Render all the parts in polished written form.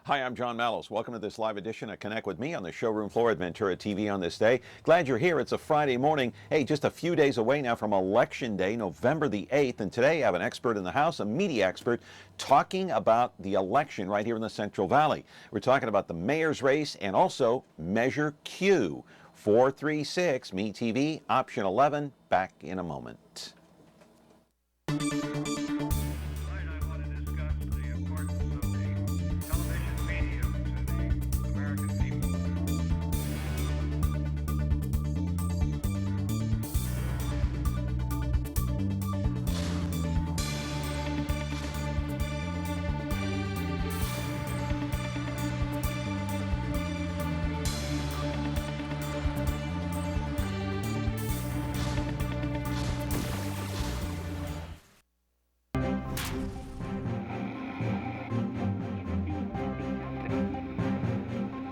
Hi, I'm John Mallows. Welcome to this live edition of Connect with Me on the showroom floor at Ventura TV on this day. Glad you're here. It's a Friday morning. Hey, just a few days away now from Election Day, November the 8th. And today I have an expert in the house, a media expert, talking about the election right here in the Central Valley. We're talking about the mayor's race and also Measure Q. 436 Me TV, option 11. Back in a moment.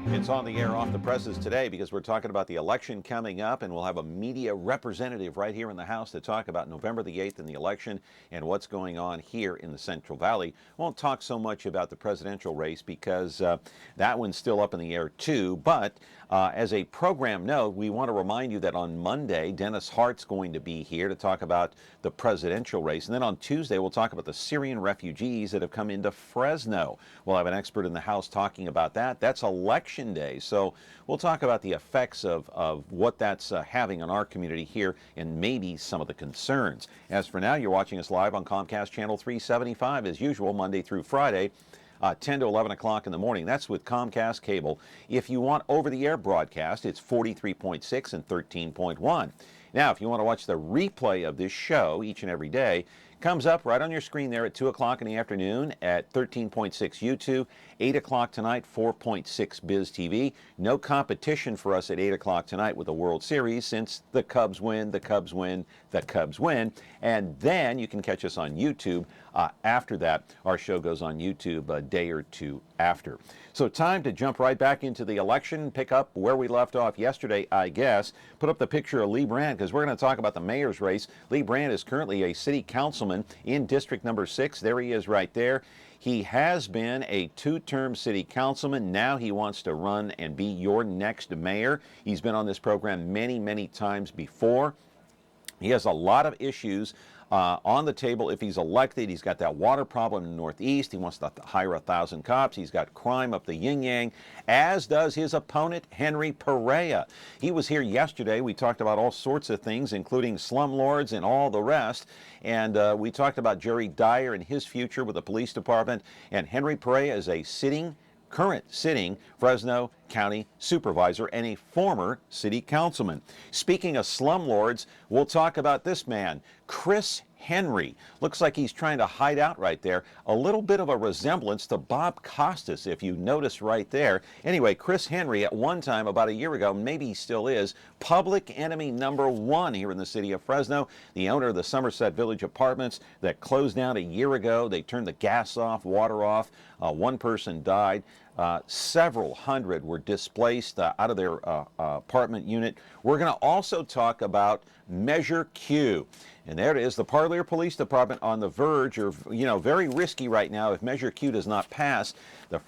It's on the air off the presses today because we're talking about the election coming up, and we'll have a media representative right here in the house to talk about November the 8th and the election and what's going on here in the Central Valley. Won't talk so much about the presidential race because that one's still up in the air too, but as a program note, we want to remind you that on Monday, Dennis Hart's going to be here to talk about the presidential race. And then on Tuesday, we'll talk about the Syrian refugees that have come into Fresno. We'll have an expert in the house talking about that. That's Election Day. So we'll talk about the effects of what that's having on our community here and maybe some of the concerns. As for now, you're watching us live on Comcast Channel 375 as usual, Monday through Friday. 10 to 11 o'clock in the morning. That's with Comcast Cable. If you want over-the-air broadcast, it's 43.6 and 13.1. Now, if you want to watch the replay of this show each and every day, comes up right on your screen there at 2 o'clock in the afternoon at 13.6 YouTube, 8 o'clock tonight, 4.6 Biz TV. No competition for us at 8 o'clock tonight with the World Series since the Cubs win, the Cubs win, the Cubs win. And then you can catch us on YouTube after that. Our show goes on YouTube a day or two after. So time to jump right back into the election, pick up where we left off yesterday, I guess. Put up the picture of Lee Brandt because we're going to talk about the mayor's race. Lee Brandt is currently a city councilman in District Number 6. There he is right there. He has been a two-term city councilman. Now he wants to run and be your next mayor. He's been on this program many, many times before. He has a lot of issues on the table if he's elected. He's got that water problem in the Northeast. He wants to hire 1,000 cops. He's got crime up the yin-yang, as does his opponent, Henry Parlier. He was here yesterday. We talked about all sorts of things, including slumlords and all the rest. And we talked about Jerry Dyer and his future with the police department. And Henry Parlier is a current sitting Fresno County Supervisor and a former city councilman. Speaking of slumlords, we'll talk about this man, Chris Henry. Looks like he's trying to hide out right there. A little bit of a resemblance to Bob Costas, if you notice right there. Anyway, Chris Henry, at one time, about a year ago, maybe he still is, public enemy number one here in the city of Fresno, the owner of the Somerset Village Apartments that closed down a year ago. They turned the gas off, water off. One person died. Several hundred were displaced out of their apartment unit. We're going to also talk about Measure Q. And there it is, the Parlier Police Department on the verge of, very risky right now. If Measure Q does not pass, the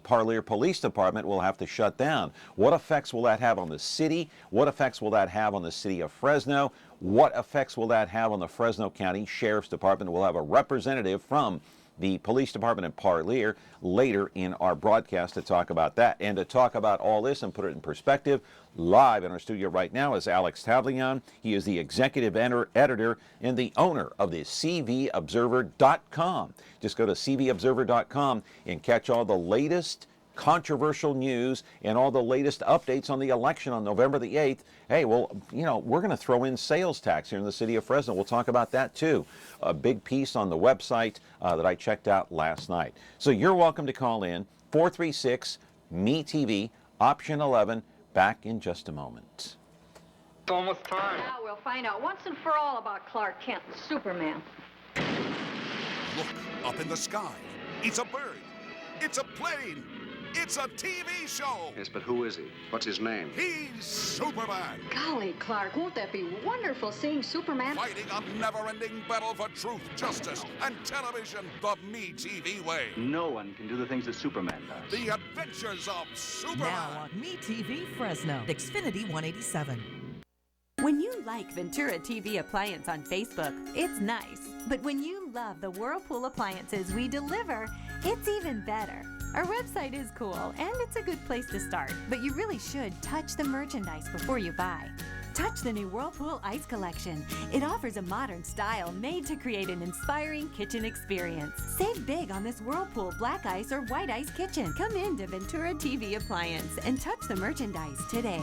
Parlier Police Department will have to shut down. What effects will that have on the city? What effects will that have on the city of Fresno? What effects will that have on the Fresno County Sheriff's Department? We'll have a representative from the police department in Parlier later in our broadcast to talk about that. And to talk about all this and put it in perspective, live in our studio right now is Alex Tavlian. He is the executive editor and the owner of the CVobserver.com. Just go to CVobserver.com and catch all the latest controversial news and all the latest updates on the election on November the 8th. Hey, well, we're going to throw in sales tax here in the city of Fresno. We'll talk about that too. A big piece on the website that I checked out last night. So you're welcome to call in 436 Me TV, option 11. Back in just a moment. It's almost time. Now we'll find out once and for all about Clark Kent and Superman. Look up in the sky. It's a bird. It's a plane. It's a TV show. Yes, but who is he? What's his name? He's Superman. Golly, Clark, won't that be wonderful seeing Superman? Fighting a never-ending battle for truth, justice, and television the Me TV way. No one can do the things that Superman does. The Adventures of Superman. Now on Me TV Fresno, Xfinity 187. When you like Ventura TV Appliance on Facebook, it's nice. But when you love the Whirlpool appliances we deliver, it's even better. Our website is cool, and it's a good place to start. But you really should touch the merchandise before you buy. Touch the new Whirlpool Ice Collection. It offers a modern style made to create an inspiring kitchen experience. Save big on this Whirlpool Black Ice or White Ice kitchen. Come into Ventura TV Appliance and touch the merchandise today.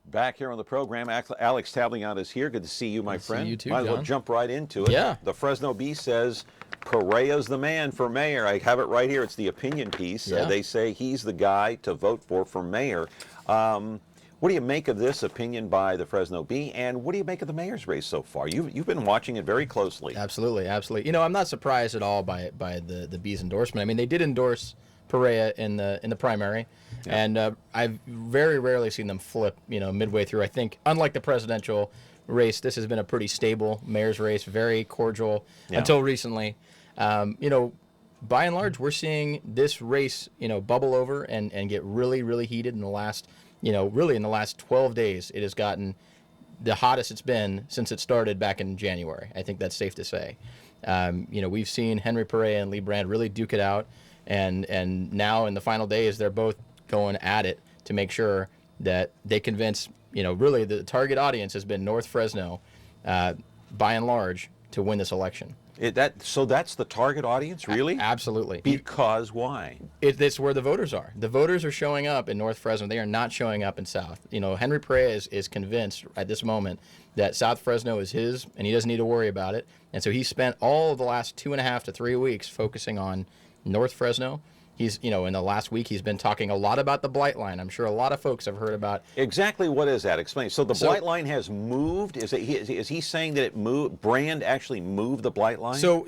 Back here on the program, Alex Tavlian is here. Good to see you, my friend. See you too, Might as well John. jump right into it. Yeah. The Fresno Bee says Parrier's the man for mayor. I have it right here. It's the opinion piece. Yeah. They say he's the guy to vote for mayor. What do you make of this opinion by the Fresno Bee, and what do you make of the mayor's race so far? You've been watching it very closely. Absolutely, absolutely. You know, I'm not surprised at all by the Bee's endorsement. I mean, they did endorse Parlier in the primary, and I've very rarely seen them flip. You know, midway through. I think, unlike the presidential race, this has been a pretty stable mayor's race, very cordial until recently. You know, by and large, we're seeing this race, you know, bubble over and get really, really heated in the last, you know, really in the last 12 days. It has gotten the hottest it's been since it started back in January. I think that's safe to say. You know, we've seen Henry Parlier and Lee Brand really duke it out, and now in the final days, they're both going at it to make sure that they convince, you know, really the target audience has been North Fresno, by and large, to win this election. So that's the target audience, really? Absolutely. Because why? It's where the voters are. The voters are showing up in North Fresno. They are not showing up in South. You know, Henry Parlier is convinced at this moment that South Fresno is his, and he doesn't need to worry about it. And so he spent all of the last 2.5 to 3 weeks focusing on North Fresno. He's, you know, in the last week, he's been talking a lot about the blight line. I'm sure a lot of folks have heard about. Exactly what is that? Explain. So the blight line has moved? Is he saying that it moved? Brand actually moved the blight line? So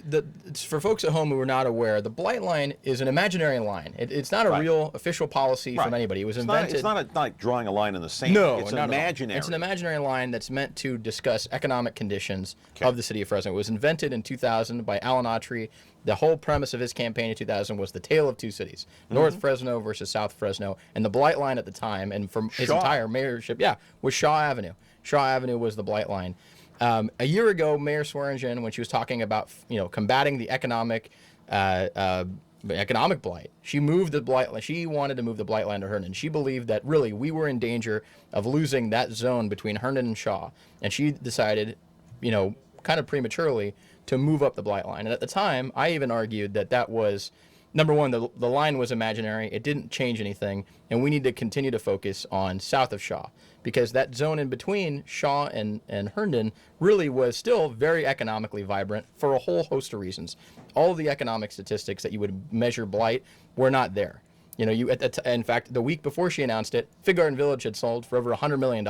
for folks at home who are not aware, the blight line is an imaginary line. It's not a real official policy from anybody. It was invented. It's not like drawing a line in the sand. No, it's not imaginary. It's an imaginary line that's meant to discuss economic conditions of the city of Fresno. It was invented in 2000 by Alan Autry. The whole premise of his campaign in 2000 was the tale of two cities, North Fresno versus South Fresno. And the blight line at the time, and from his entire mayorship, was Shaw Avenue. Shaw Avenue was the blight line. A year ago, Mayor Swearingen, when she was talking about, you know, combating the economic blight, she moved the blight line. She wanted to move the blight line to Herndon. She believed that really we were in danger of losing that zone between Herndon and Shaw. And she decided, you know, kind of prematurely, to move up the blight line. And at the time, I even argued that was, number one, the line was imaginary. It didn't change anything. And we need to continue to focus on south of Shaw, because that zone in between Shaw and Herndon really was still very economically vibrant for a whole host of reasons. All of the economic statistics that you would measure blight were not there. You know, in fact, the week before she announced it, Fig Garden Village had sold for over $100 million,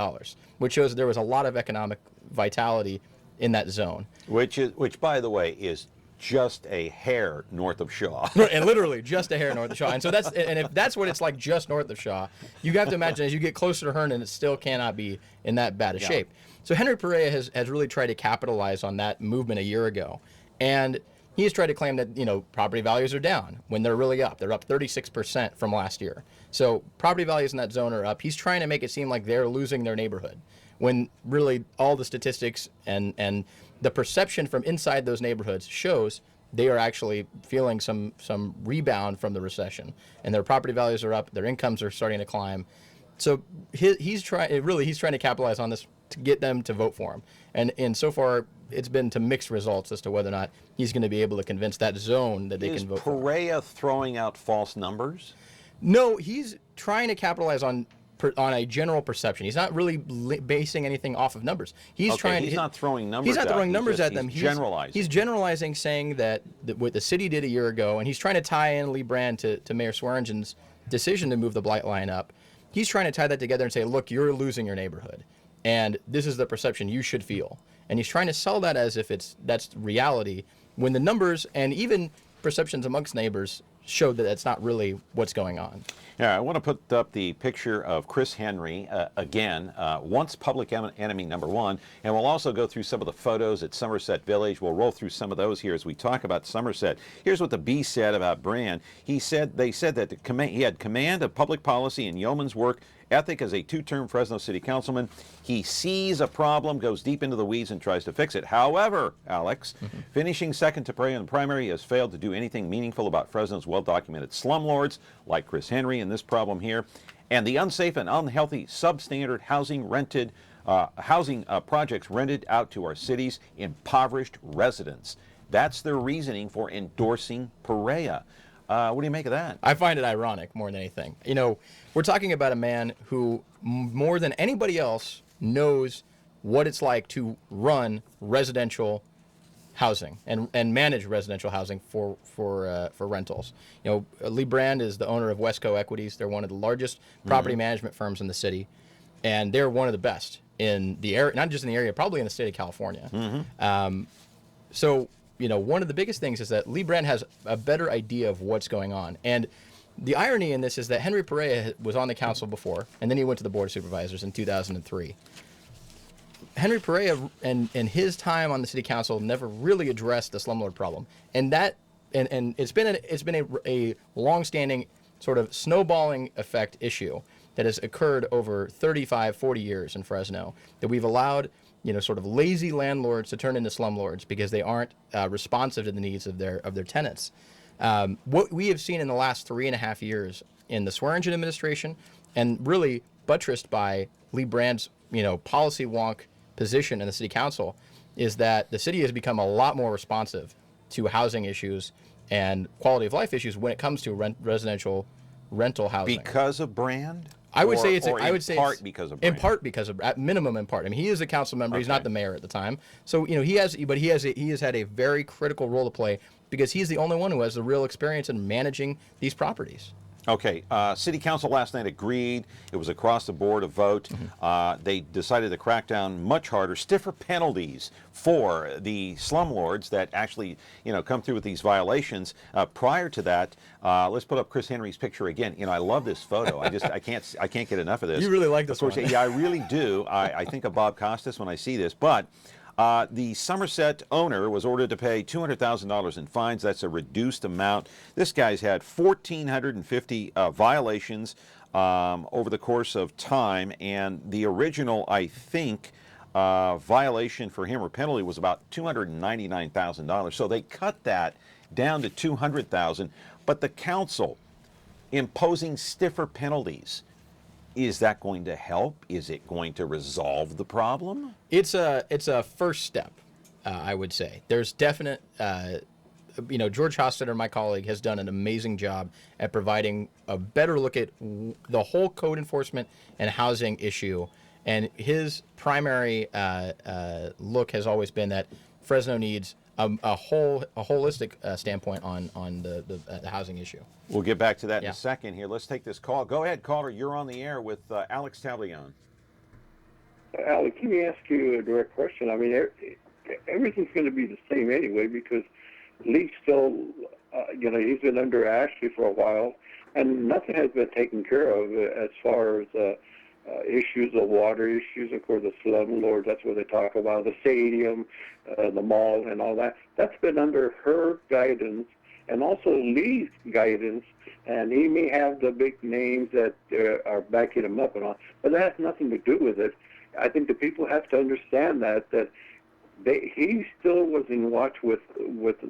which shows there was a lot of economic vitality in that zone. Which, by the way, is just a hair north of Shaw. And literally just a hair north of Shaw. And so if that's what it's like just north of Shaw, you have to imagine as you get closer to Herndon, it still cannot be in that bad a shape. So Henry Parlier has really tried to capitalize on that movement a year ago. And he's tried to claim that, you know, property values are down when they're really up. They're up 36% from last year. So property values in that zone are up. He's trying to make it seem like they're losing their neighborhood, when really all the statistics and the perception from inside those neighborhoods shows they are actually feeling some rebound from the recession, and their property values are up, their incomes are starting to climb. So he's trying to capitalize on this to get them to vote for him. And so far, it's been to mixed results as to whether or not he's going to be able to convince that zone that they can vote for him. Is Parlier throwing out false numbers? No, he's trying to capitalize on a general perception. He's not really basing anything off of numbers. He's not throwing numbers. He's not throwing numbers at them. He's generalizing. He's generalizing, saying that what the city did a year ago, and he's trying to tie in Lee Brand to Mayor Swearingen's decision to move the blight line up. He's trying to tie that together and say, look, you're losing your neighborhood, and this is the perception you should feel. And he's trying to sell that as if that's reality, when the numbers and even perceptions amongst neighbors showed that that's not really what's going on. Yeah, I want to put up the picture of Chris Henry again, once public enemy number one, and we'll also go through some of the photos at Somerset Village. We'll roll through some of those here as we talk about Somerset. Here's what the Bee said about Brand. They said that he had command of public policy and yeoman's work ethic as a two-term Fresno City Councilman. He sees a problem, goes deep into the weeds, and tries to fix it. However, Alex, finishing second to Parlier in the primary, has failed to do anything meaningful about Fresno's well-documented slumlords, like Chris Henry and this problem here, and the unsafe and unhealthy substandard housing projects rented out to our city's impoverished residents. That's their reasoning for endorsing Parlier. What do you make of that? I find it ironic more than anything. You know, we're talking about a man who, more than anybody else, knows what it's like to run residential housing and manage residential housing for rentals. You know, Lee Brand is the owner of Westco Equities. They're one of the largest property management firms in the city, and they're one of the best in the area, not just in the area, probably in the state of California. So, you know, one of the biggest things is that Lee Brand has a better idea of what's going on. And the irony in this is that Henry Parlier was on the council before, and then he went to the Board of Supervisors in 2003. Henry Parlier and his time on the city council never really addressed the slumlord problem. And it's been a long-standing sort of snowballing effect issue that has occurred over 35, 40 years in Fresno, that we've allowed, you know, sort of lazy landlords to turn into slumlords because they aren't responsive to the needs of their tenants. What we have seen in the last 3.5 years in the Swearingen administration, and really buttressed by Lee Brand's, you know, policy wonk position in the city council, is that the city has become a lot more responsive to housing issues and quality of life issues when it comes to residential rental housing. Because of Brand? I would say in part because of Brand. In part because of, at minimum in part. I mean, he is a council member. He's not the mayor at the time. So, you know, he has had a very critical role to play because he's the only one who has the real experience in managing these properties. Okay, City Council last night agreed. It was across the board a vote. They decided to crack down much harder, stiffer penalties for the slumlords that actually, you know, come through with these violations. Prior to that, let's put up Chris Henry's picture again. You know, I love this photo. I can't get enough of this. You really like this one. Yeah, I really do. I think of Bob Costas when I see this, but. The Somerset owner was ordered to pay $200,000 in fines. That's a reduced amount. This guy's had 1,450 violations over the course of time, and the original, I think, violation for him or penalty was about $299,000. So they cut that down to $200,000. But the council imposing stiffer penalties. Is that going to help? Is it going to resolve the problem? It's a first step, I would say. There's definite, you know, George Hostetter, my colleague, has done an amazing job at providing a better look at the whole code enforcement and housing issue. And his primary look has always been that Fresno needs a holistic standpoint on the housing issue. We'll get back to that in a second here. Let's take this call. Go ahead, caller. You're on the air with Alex Tavlian. Alex, let me ask you a direct question. I mean, everything's going to be the same anyway because Lee's still, you know, he's been under Ashley for a while, and nothing has been taken care of as far as issues of water issues, of course, the slumlords, that's what they talk about, the stadium, the mall, and all that. That's been under her guidance and also Lee's guidance, and he may have the big names that are backing him up and all, but that has nothing to do with it. I think the people have to understand that he still was in watch with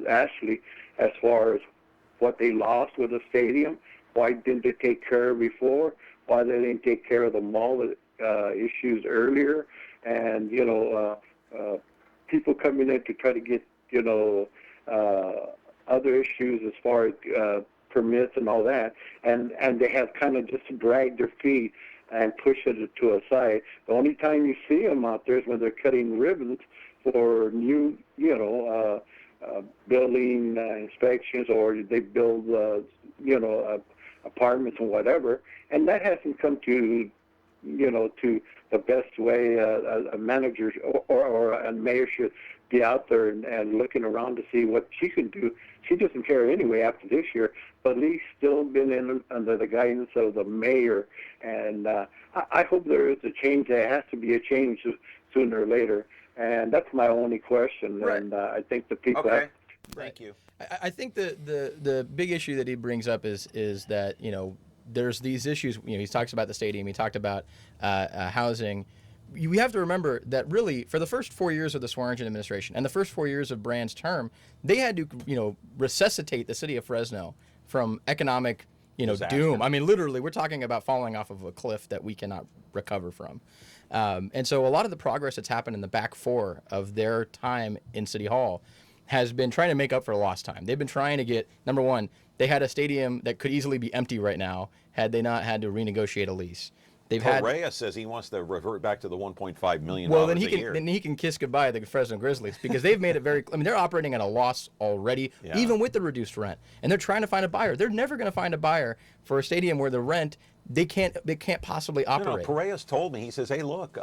Ashley as far as what they lost with the stadium. Why didn't they take care of before? Why they didn't take care of the mall issues earlier? And, you know, people coming in to try to get, you know, other issues as far as permits and all that. And they have kind of just dragged their feet and pushed it to a side. The only time you see them out there is when they're cutting ribbons for new, you know, building inspections, or they build, you know, apartments and whatever. And that hasn't come to, you know, to the best way a manager or a mayor should be out there and looking around to see what she can do. She doesn't care anyway after this year, but Lee's still been under the guidance of the mayor, and I hope there is a change. There has to be a change sooner or later, and that's my only question. Right. And I think the people Okay. have. Thank you. I think the big issue that he brings up is that, there's these issues. He talks about the stadium. He talked about housing. We have to remember that really for the first 4 years of the Swearingen administration and the first 4 years of Brand's term, they had to, resuscitate the city of Fresno from economic, Disaster. doom. I mean, literally, we're talking about falling off of a cliff that we cannot recover from. And so a lot of the progress that's happened in the back four of their time in City Hall has been trying to make up for lost time. They've been trying to get, number one, they had a stadium that could easily be empty right now had they not had to renegotiate a lease. Parlier says he wants to revert back to the $1.5 million well, a year. then he can kiss goodbye to the Fresno Grizzlies because they've made it very. I mean, they're operating at a loss already, Yeah. even with the reduced rent, and they're trying to find a buyer. They're never going to find a buyer for a stadium where the rent they can't possibly operate. No, Paredes told me. He says, "Hey, look,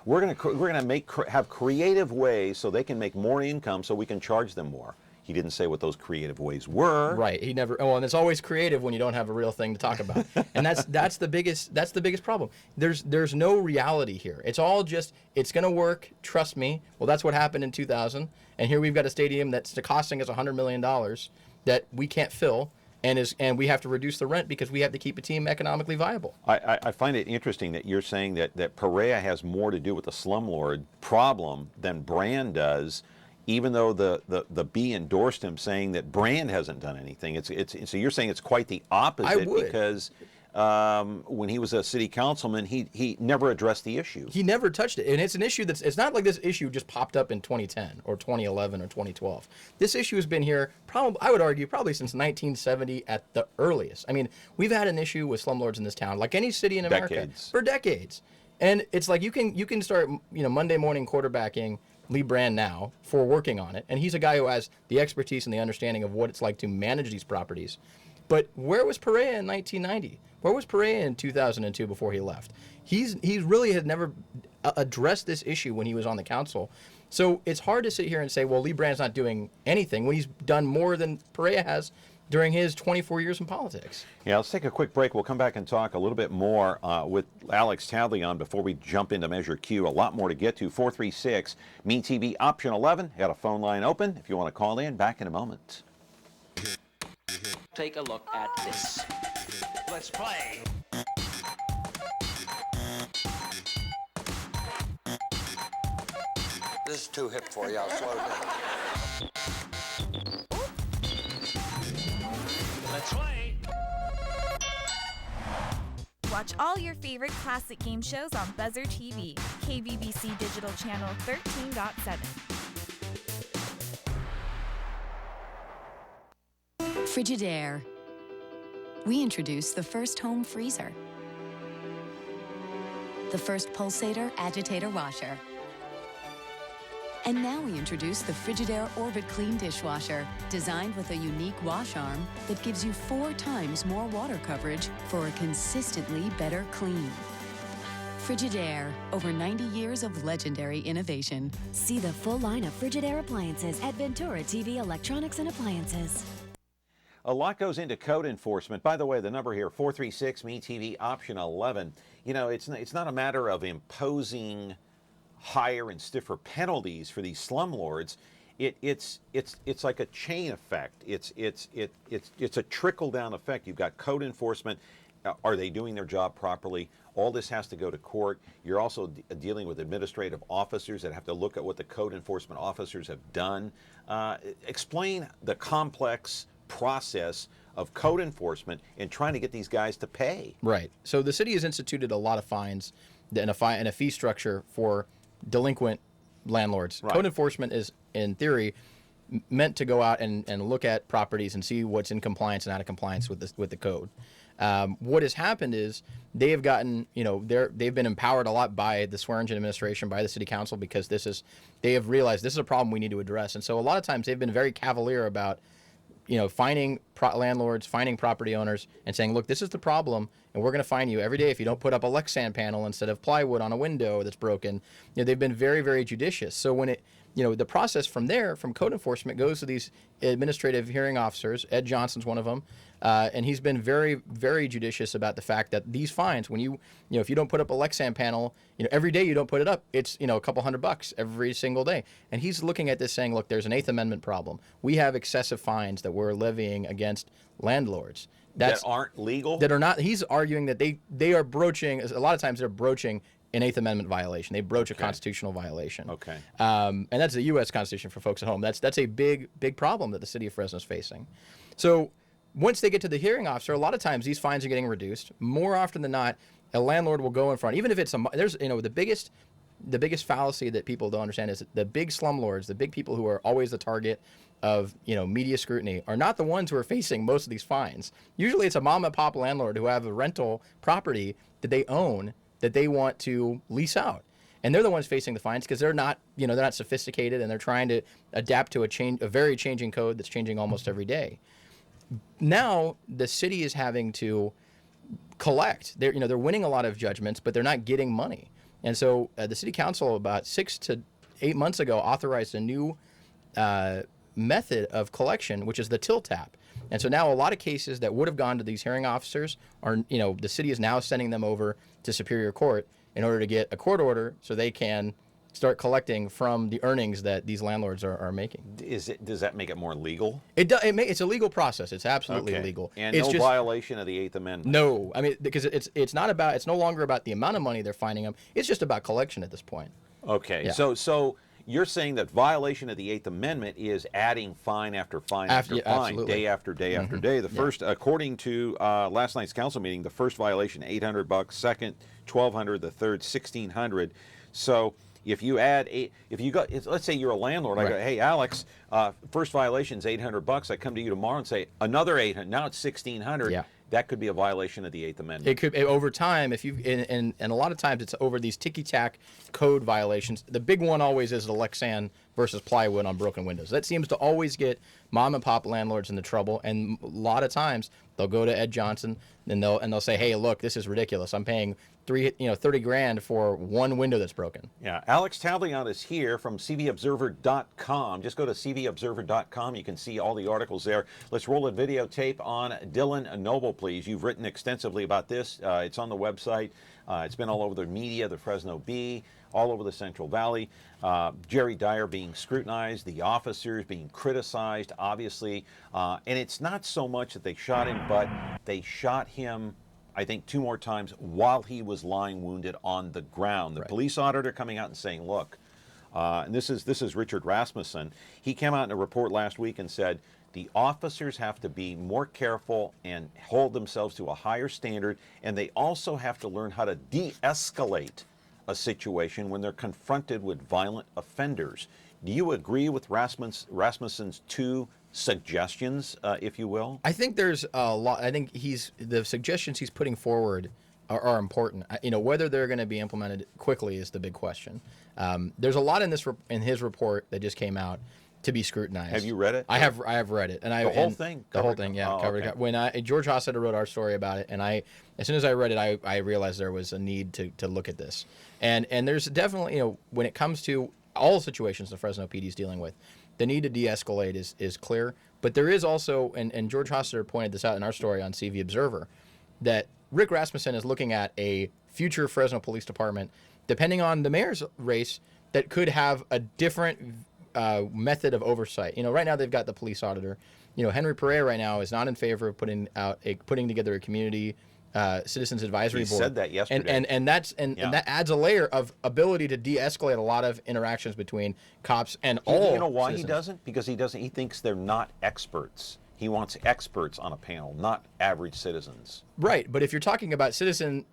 we're gonna have creative ways so they can make more income, so we can charge them more." He didn't say what those creative ways were. Right. He never. Oh, and it's always creative when you don't have a real thing to talk about, and that's the biggest problem. There's no reality here. It's all just it's going to work. Trust me. Well, that's what happened in 2000, and here we've got a stadium that's costing us $100 million that we can't fill, and we have to reduce the rent because we have to keep a team economically viable. I find it interesting that you're saying that Perea has more to do with the slumlord problem than Brand does. Even though the B endorsed him, saying that Brand hasn't done anything, so you're saying it's quite the opposite because when he was a city councilman, he never addressed the issue. He never touched it, and it's an issue it's not like this issue just popped up in 2010 or 2011 or 2012. This issue has been here I would argue probably since 1970 at the earliest. I mean, we've had an issue with slumlords in this town, like any city in America, for decades. And it's like you can start Monday morning quarterbacking Lee Brand now for working on it, and he's a guy who has the expertise and the understanding of what it's like to manage these properties. But where was Perea in 1990? Where was Perea in 2002 before he left? He really had never addressed this issue when he was on the council. So it's hard to sit here and say, well, Lee Brand's not doing anything when he's done more than Perea has during his 24 years in politics. Yeah, let's take a quick break. We'll come back and talk a little bit more with Alex Tavlian before we jump into Measure Q. A lot more to get to. 436 MeTV option 11. Got a phone line open if you want to call in. Back in a moment. Take a look at this. Let's play. This is too hip for you. I'll slow it down. Let's play. Watch all your favorite classic game shows on Buzzer TV, KVBC Digital Channel 13.7. Frigidaire. We introduced the first home freezer, the first pulsator agitator washer, and now we introduce the Frigidaire Orbit Clean dishwasher, designed with a unique wash arm that gives you 4 times more water coverage for a consistently better clean. Frigidaire, over 90 years of legendary innovation. See the full line of Frigidaire appliances at Ventura TV Electronics and Appliances. A lot goes into code enforcement. By the way, the number here, 436 MeTV option 11. It's not a matter of imposing higher and stiffer penalties for these slumlords. It's like a chain effect. It's a trickle down effect. You've got code enforcement. Are they doing their job properly? All this has to go to court. You're also dealing with administrative officers that have to look at what the code enforcement officers have done. Explain the complex process of code enforcement and trying to get these guys to pay. Right. So the city has instituted a lot of fines and a fee structure for delinquent landlords. Right. Code enforcement is, in theory, meant to go out and look at properties and see what's in compliance and out of compliance with the code. What has happened is they have gotten, they've been empowered a lot by the Swearingen administration, by the city council, because they have realized this is a problem we need to address. And so a lot of times they've been very cavalier about, finding landlords, finding property owners, and saying, look, this is the problem, and we're going to fine you every day if you don't put up a Lexan panel instead of plywood on a window that's broken. They've been very, very judicious. So when the process from there, from code enforcement, goes to these administrative hearing officers. Ed Johnson's one of them, and he's been very, very judicious about the fact that these fines, when if you don't put up a Lexan panel, every day you don't put it up, it's a couple $100 every single day. And he's looking at this saying, look, there's an Eighth Amendment problem. We have excessive fines that we're levying against landlords that aren't legal. That are not. He's arguing that they are broaching. A lot of times they're broaching an Eighth Amendment violation. They broach a constitutional violation. Okay. And that's the U.S. Constitution for folks at home. That's a big problem that the city of Fresno is facing. So once they get to the hearing officer, a lot of times these fines are getting reduced. More often than not, a landlord will go in front, even if it's the biggest fallacy that people don't understand is the big slumlords, the big people who are always the target of media scrutiny, are not the ones who are facing most of these fines. Usually it's a mom and pop landlord who have a rental property that they own that they want to lease out, and they're the ones facing the fines because they're not sophisticated, and they're trying to adapt to a very changing code that's changing almost every day. Now the city is having to collect. They're winning a lot of judgments, but they're not getting money. And so the city council about 6 to 8 months ago authorized a new method of collection, which is the till tap. And so now a lot of cases that would have gone to these hearing officers are, the city is now sending them over to Superior Court in order to get a court order so they can start collecting from the earnings that these landlords are making. Does that make it more legal? It's a legal process. It's absolutely legal. And it's no violation of the Eighth Amendment. No, I mean, because it's no longer about the amount of money they're fining them. It's just about collection at this point. Okay, Yeah. so you're saying that violation of the Eighth Amendment is adding fine after fine after fine, absolutely. day after day after day. The first, according to last night's council meeting, the first violation $800, second $1,200, the third $1,600. So if you add let's say you're a landlord, I go, hey Alex, first violation's $800. I come to you tomorrow and say another $800. Now it's $1,600. Yeah. That could be a violation of the Eighth Amendment. It could, over time, if you and a lot of times it's over these ticky-tack code violations. The big one always is the Lexan versus plywood on broken windows. That seems to always get mom and pop landlords into trouble, and a lot of times they'll go to Ed Johnson and they'll say, hey, look, this is ridiculous. I'm paying $30,000 for one window that's broken. Yeah, Alex Tavlian is here from cvobserver.com. Just go to cvobserver.com. You can see all the articles there. Let's roll a videotape on Dylan Noble, please. You've written extensively about this. It's on the website. It's been all over the media, the Fresno Bee, all over the Central Valley. Jerry Dyer being scrutinized, the officers being criticized, obviously. And it's not so much that they shot him, but they shot him, I think, 2 more times while he was lying wounded on the ground. The police auditor coming out and saying, look, and this is Richard Rasmussen. He came out in a report last week and said, the officers have to be more careful and hold themselves to a higher standard, and they also have to learn how to de-escalate a situation when they're confronted with violent offenders. Do you agree with Rasmussen's 2 suggestions, if you will? I think there's a lot. I think the suggestions he's putting forward are important. Whether they're going to be implemented quickly is the big question. There's a lot in his report that just came out to be scrutinized. Have you read it? I have read it, and the whole thing. The whole thing, yeah. Okay. When George Hostetter wrote our story about it, and as soon as I read it, I realized there was a need to look at this, and there's definitely when it comes to all situations the Fresno PD is dealing with, the need to de-escalate is clear. But there is also, and George Hostetter pointed this out in our story on CV Observer, that Rick Rasmussen is looking at a future Fresno Police Department, depending on the mayor's race, that could have a different method of oversight. Right now they've got the police auditor. Henry Parlier right now is not in favor of putting together a community citizens advisory board. He said that yesterday. And that adds a layer of ability to de-escalate a lot of interactions between cops and all. You know why citizens. he doesn't? Because he thinks they're not experts. He wants experts on a panel, not average citizens. Right, but if you're talking about citizen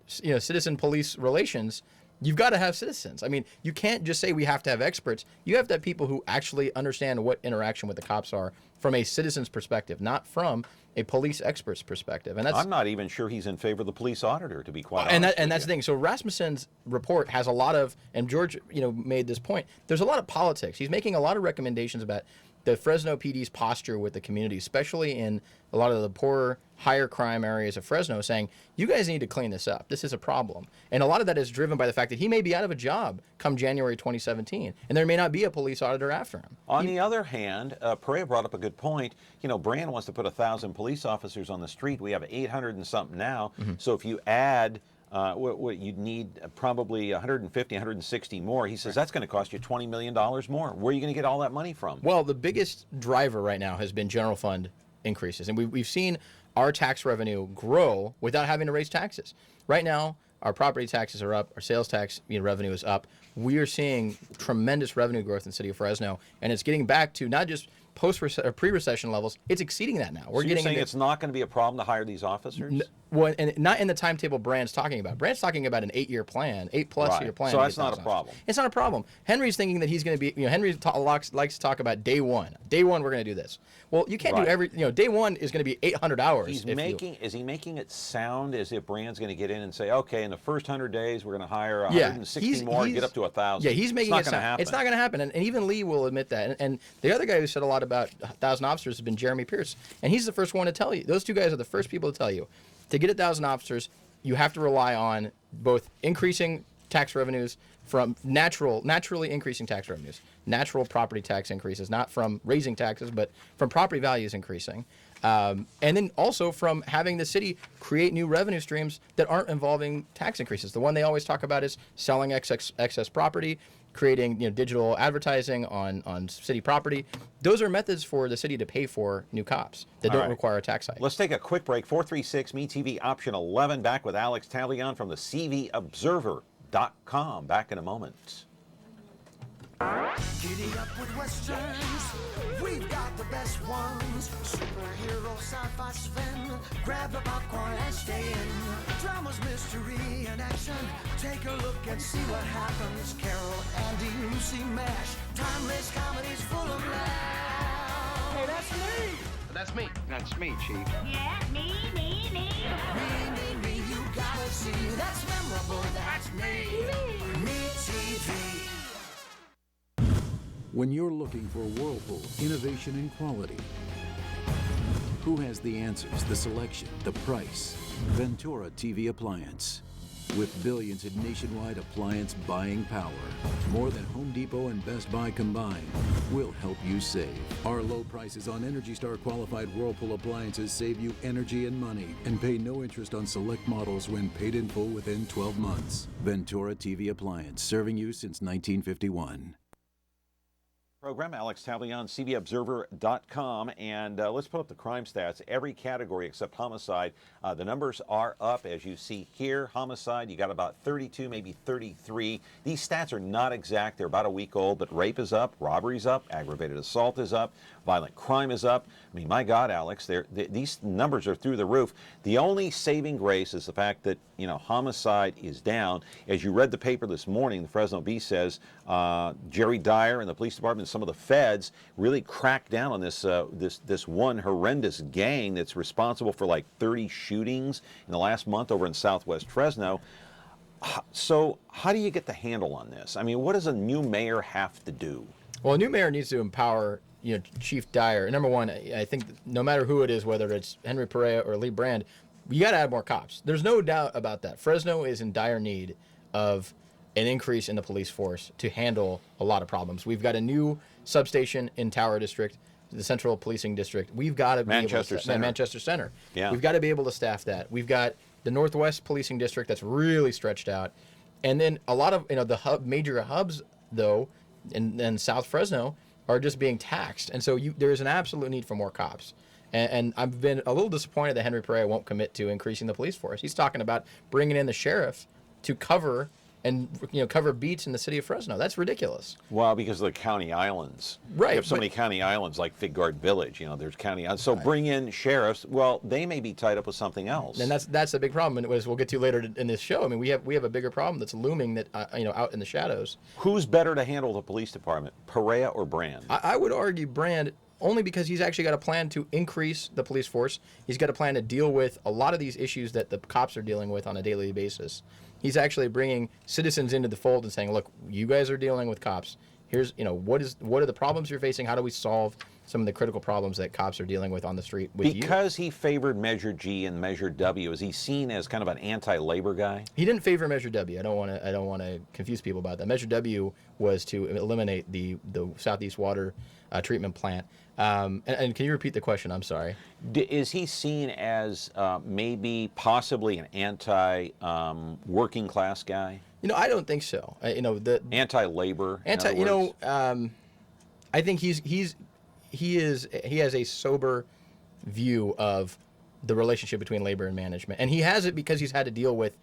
police relations, you've got to have citizens. I mean, you can't just say we have to have experts. You have to have people who actually understand what interaction with the cops are from a citizen's perspective, not from a police expert's perspective. And I'm not even sure he's in favor of the police auditor, to be quite honest. And that's the thing. So Rasmussen's report has a lot of, and George, made this point. There's a lot of politics. He's making a lot of recommendations about the Fresno PD's posture with the community, especially in a lot of the poorer, higher crime areas of Fresno, saying, you guys need to clean this up. This is a problem. And a lot of that is driven by the fact that he may be out of a job come January 2017, and there may not be a police auditor after him. On the other hand, Parlier brought up a good point. Brand wants to put 1,000 police officers on the street. We have 800 and something now. So if you add what you'd need probably 150, 160 more. He says that's going to cost you $20 million more. Where are you going to get all that money from? Well, the biggest driver right now has been general fund increases. And we've seen our tax revenue grow without having to raise taxes. Right now, our property taxes are up. Our sales tax revenue is up. We are seeing tremendous revenue growth in the city of Fresno. And it's getting back to not just pre-recession levels, it's exceeding that now. So you're saying it's not going to be a problem to hire these officers? Well, and not in the timetable Brand's talking about. Brand's talking about an 8-year plan, 8+ year plan. So that's not a problem. It's not a problem. Henry's thinking that he's going to be, Henry likes to talk about day one. Day one, we're going to do this. Well, you can't do day one is going to be 800 hours. Is he making it sound as if Brand's going to get in and say, okay, in the first 100 days, we're going to hire 160 more and get up to 1,000? Yeah, he's making it sound. It's not going to happen. And even Lee will admit that. And the other guy who said a lot about 1,000 officers has been Jeremy Pierce. And he's the first one to tell you. Those two guys are the first people to tell you. To get 1,000 officers, you have to rely on both increasing tax revenues from naturally increasing tax revenues, natural property tax increases, not from raising taxes, but from property values increasing. And then also from having the city create new revenue streams that aren't involving tax increases. The one they always talk about is selling excess property, creating digital advertising on city property. Those are methods for the city to pay for new cops that don't require a tax hike. Let's take a quick break. 436 MeTV option 11. Back with Alex Tavlian from the CVObserver.com. Back in a moment. Giddy up with westerns, we've got the best ones. Superhero, sci-fi, spin, grab the popcorn and stay in. Dramas, mystery, and action, take a look and see what happens. Carol, Andy, Lucy, MASH, timeless comedies full of laughs. Hey, that's me! That's me. That's me, Chief. Yeah, me, you gotta see. That's memorable, that's me. Me TV. When you're looking for Whirlpool, innovation and quality, who has the answers, the selection, the price? Ventura TV Appliance. With billions in nationwide appliance buying power, more than Home Depot and Best Buy combined, we'll help you save. Our low prices on Energy Star qualified Whirlpool appliances save you energy and money, and pay no interest on select models when paid in full within 12 months. Ventura TV Appliance, serving you since 1951. Program, Alex Tavlian, CVObserver.com, and let's put up the crime stats. Every category except homicide, the numbers are up, as you see here. Homicide, you got about 32, maybe 33. These stats are not exact. They're about a week old, but rape is up, robbery's up, aggravated assault is up, violent crime is up. I mean, my God, Alex, these numbers are through the roof. The only saving grace is the fact that, homicide is down. As you read the paper this morning, the Fresno Bee says Jerry Dyer and the police department, some of the feds, really cracked down on this one horrendous gang that's responsible for like 30 shootings in the last month over in southwest Fresno. So how do you get the handle on this? I mean, what does a new mayor have to do? Well, a new mayor needs to empower Chief Dyer. Number one, I think no matter who it is, whether it's Henry Parlier or Lee Brand, you got to add more cops. There's no doubt about that. Fresno is in dire need of an increase in the police force to handle a lot of problems. We've got a new substation in Tower District, the Central Policing District. We've got to be Manchester Center. Yeah. We've got to be able to staff that. We've got the Northwest Policing District that's really stretched out, and then a lot of the major hubs though in South Fresno are just being taxed, and so there is an absolute need for more cops. And I've been a little disappointed that Henry Parlier won't commit to increasing the police force. He's talking about bringing in the sheriff to cover and cover beats in the city of Fresno. That's ridiculous. Well, because of the county islands. Right, You have so but- many county islands like Figard Village. There's county islands. So bring in sheriffs. Well, they may be tied up with something else. And that's the big problem, and as we'll get to later in this show. I mean, we have a bigger problem that's looming that out in the shadows. Who's better to handle the police department, Parlier or Brand? I would argue Brand, only because he's actually got a plan to increase the police force. He's got a plan to deal with a lot of these issues that the cops are dealing with on a daily basis. He's actually bringing citizens into the fold and saying, look, you guys are dealing with cops. Here's, what are the problems you're facing? How do we solve some of the critical problems that cops are dealing with on the street with you? Because he favored Measure G and Measure W, is he seen as kind of an anti-labor guy? He didn't favor Measure W. I don't want to confuse people about that. Measure W was to eliminate the Southeast Water treatment plant. And can you repeat the question? I'm sorry. Is he seen as maybe possibly an anti-working class guy? I don't think so. The anti-labor. I think he has a sober view of the relationship between labor and management, and he has it because he's had to deal with,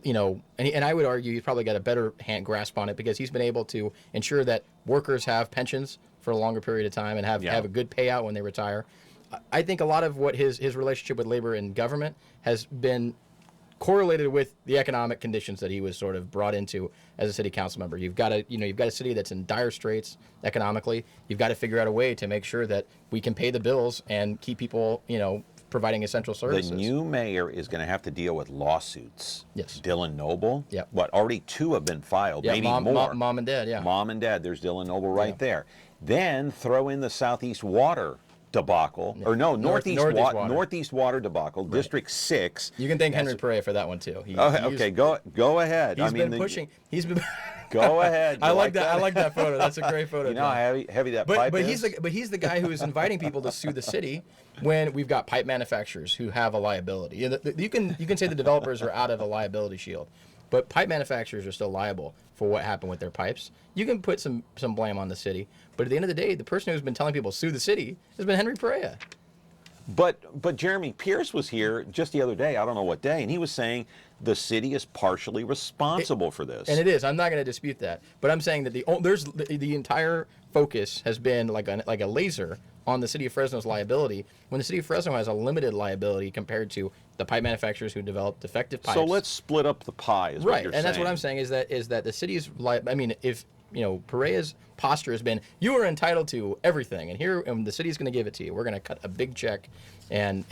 and I would argue he's probably got a better hand grasp on it because he's been able to ensure that workers have pensions for a longer period of time and have a good payout when they retire. I think a lot of what his relationship with labor and government has been correlated with the economic conditions that he was sort of brought into as a city council member. You've got a city that's in dire straits economically. You've got to figure out a way to make sure that we can pay the bills and keep people, providing essential services. The new mayor is going to have to deal with lawsuits. Yes. Dylan Noble. Yep. What, already 2 have been filed, maybe more. Mom and Dad, yeah. Mom and Dad, there's Dylan Noble right there. Then throw in the Southeast Water debacle, or no, Northeast Water debacle, right. District 6. You can thank Henry Parlier for that one too. Okay, go ahead. He's been pushing. He's been. Go ahead. I like that. I like that photo. That's a great photo. You know how heavy that pipe is? But he's the guy who is inviting people to sue the city when we've got pipe manufacturers who have a liability. You can say the developers are out of a liability shield, but pipe manufacturers are still liable for what happened with their pipes. You can put some blame on the city, but at the end of the day, the person who's been telling people sue the city has been Henry Parlier. But Jeremy Pierce was here just the other day, I don't know what day, and he was saying the city is partially responsible for this. And it is. I'm not going to dispute that. But I'm saying that the entire focus has been like a laser on the city of Fresno's liability, when the city of Fresno has a limited liability compared to the pipe manufacturers who develop defective pipes. So let's split up the pie, is what you're saying. And that's what I'm saying is that the city's if Parlia's posture has been, you are entitled to everything, and the city's going to give it to you. We're going to cut a big check, and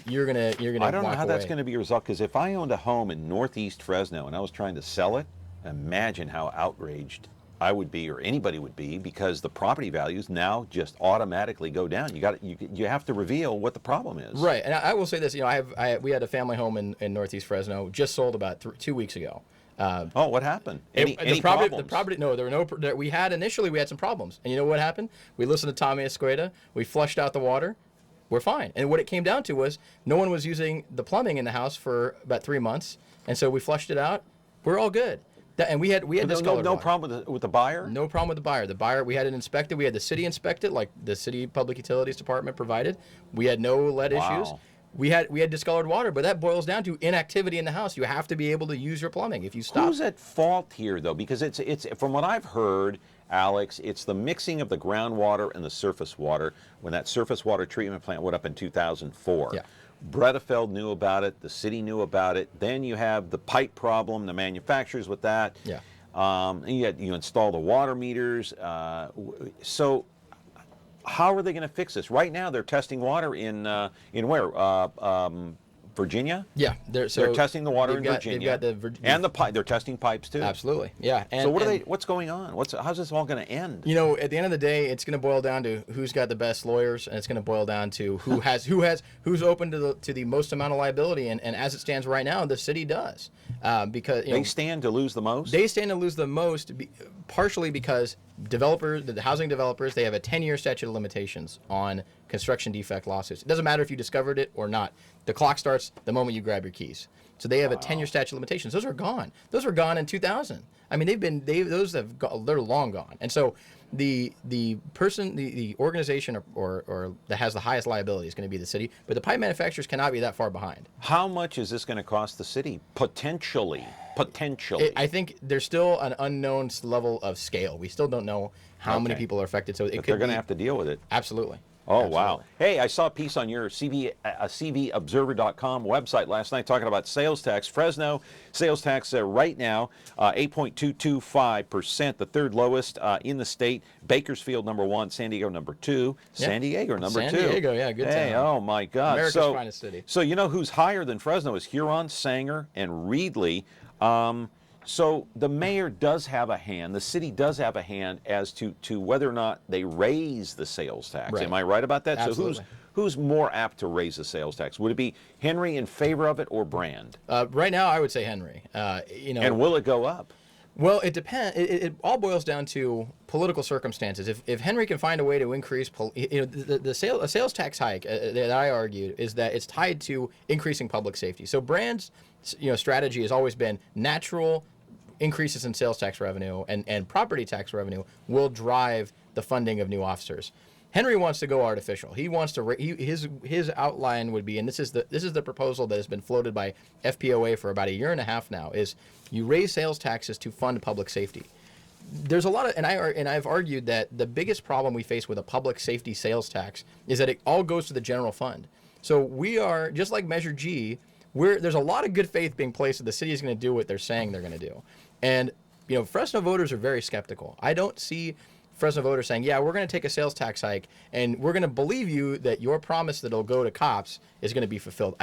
you're going to. I don't know how that's away. going to be resolved, because if I owned a home in Northeast Fresno and I was trying to sell it, imagine how outraged I would be, or anybody would be, because the property values now just automatically go down. You have to reveal what the problem is. Right, and I will say this. We had a family home in Northeast Fresno, just sold about 2 weeks ago. What happened? Any problems? The property, no, there were no. We had some problems, and you know what happened? We listened to Tommy Escueda. We flushed out the water. We're fine. And what it came down to was no one was using the plumbing in the house for about 3 months, and so we flushed it out. We're all good. And we had discolored no water. problem with the buyer? No problem with the buyer. The buyer, we had it inspected. We had the city inspect it, like the city public utilities department provided. We had no lead issues. We had discolored water, but that boils down to inactivity in the house. You have to be able to use your plumbing. If you stop. Who's at fault here, though? Because it's from what I've heard, Alex, it's the mixing of the groundwater and the surface water when that surface water treatment plant went up in 2004. Yeah. Bredefeld knew about it. The city knew about it. Then you have the pipe problem, the manufacturers with that. Yeah. And you install the water meters. So how are they going to fix this? Right now, they're testing water in where? Virginia? Yeah, they're testing the water in Virginia. And the pipe. They're testing pipes too. Absolutely, yeah. So what's going on? How's this all going to end? At the end of the day, it's going to boil down to who's got the best lawyers, and it's going to boil down to who's open to the most amount of liability. And as it stands right now, the city does, because they stand to lose the most. They stand to lose the most, partially because the housing developers, they have a 10-year statute of limitations on construction defect lawsuits. It doesn't matter if you discovered it or not. The clock starts the moment you grab your keys. So they have a 10-year statute of limitations. Those are gone. Those were gone in 2000. I mean, they're long gone. And so the organization or that has the highest liability is going to be the city, but the pipe manufacturers cannot be that far behind. How much is this going to cost the city? Potentially. I think there's still an unknown level of scale. We still don't know how many people are affected. So they're going to have to deal with it. Absolutely. Oh, Absolutely. wow. Hey, I saw a piece on your CVobserver.com website last night talking about sales tax. Fresno sales tax right now, 8.225%, the third lowest in the state. Bakersfield, number 1. San Diego, number 2. Yeah. San Diego, number 2. San Diego, yeah, good Hey, town. oh, my God. America's finest city. So you know who's higher than Fresno is Huron, Sanger, and Reedley. So the mayor does have a hand, the city does have a hand as to whether or not they raise the sales tax. Right. Am I right about that? Absolutely. So who's more apt to raise the sales tax? Would it be Henry in favor of it or Brand? Right now, I would say Henry. And will it go up? Well, it depends. It all boils down to political circumstances. If Henry can find a way to increase, a sales tax hike that I argued is that it's tied to increasing public safety. So Brand's strategy has always been natural increases in sales tax revenue and property tax revenue will drive the funding of new officers. Henry wants to go artificial. He wants to his outline would be, and this is the proposal that has been floated by FPOA for about a year and a half now, is you raise sales taxes to fund public safety. There's a lot of, and I've argued that the biggest problem we face with a public safety sales tax is that it all goes to the general fund. So we are, just like Measure G, there's a lot of good faith being placed that the city is going to do what they're saying they're going to do. And, Fresno voters are very skeptical. I don't see Fresno voters saying, yeah, we're going to take a sales tax hike and we're going to believe you that your promise that it'll go to cops is going to be fulfilled.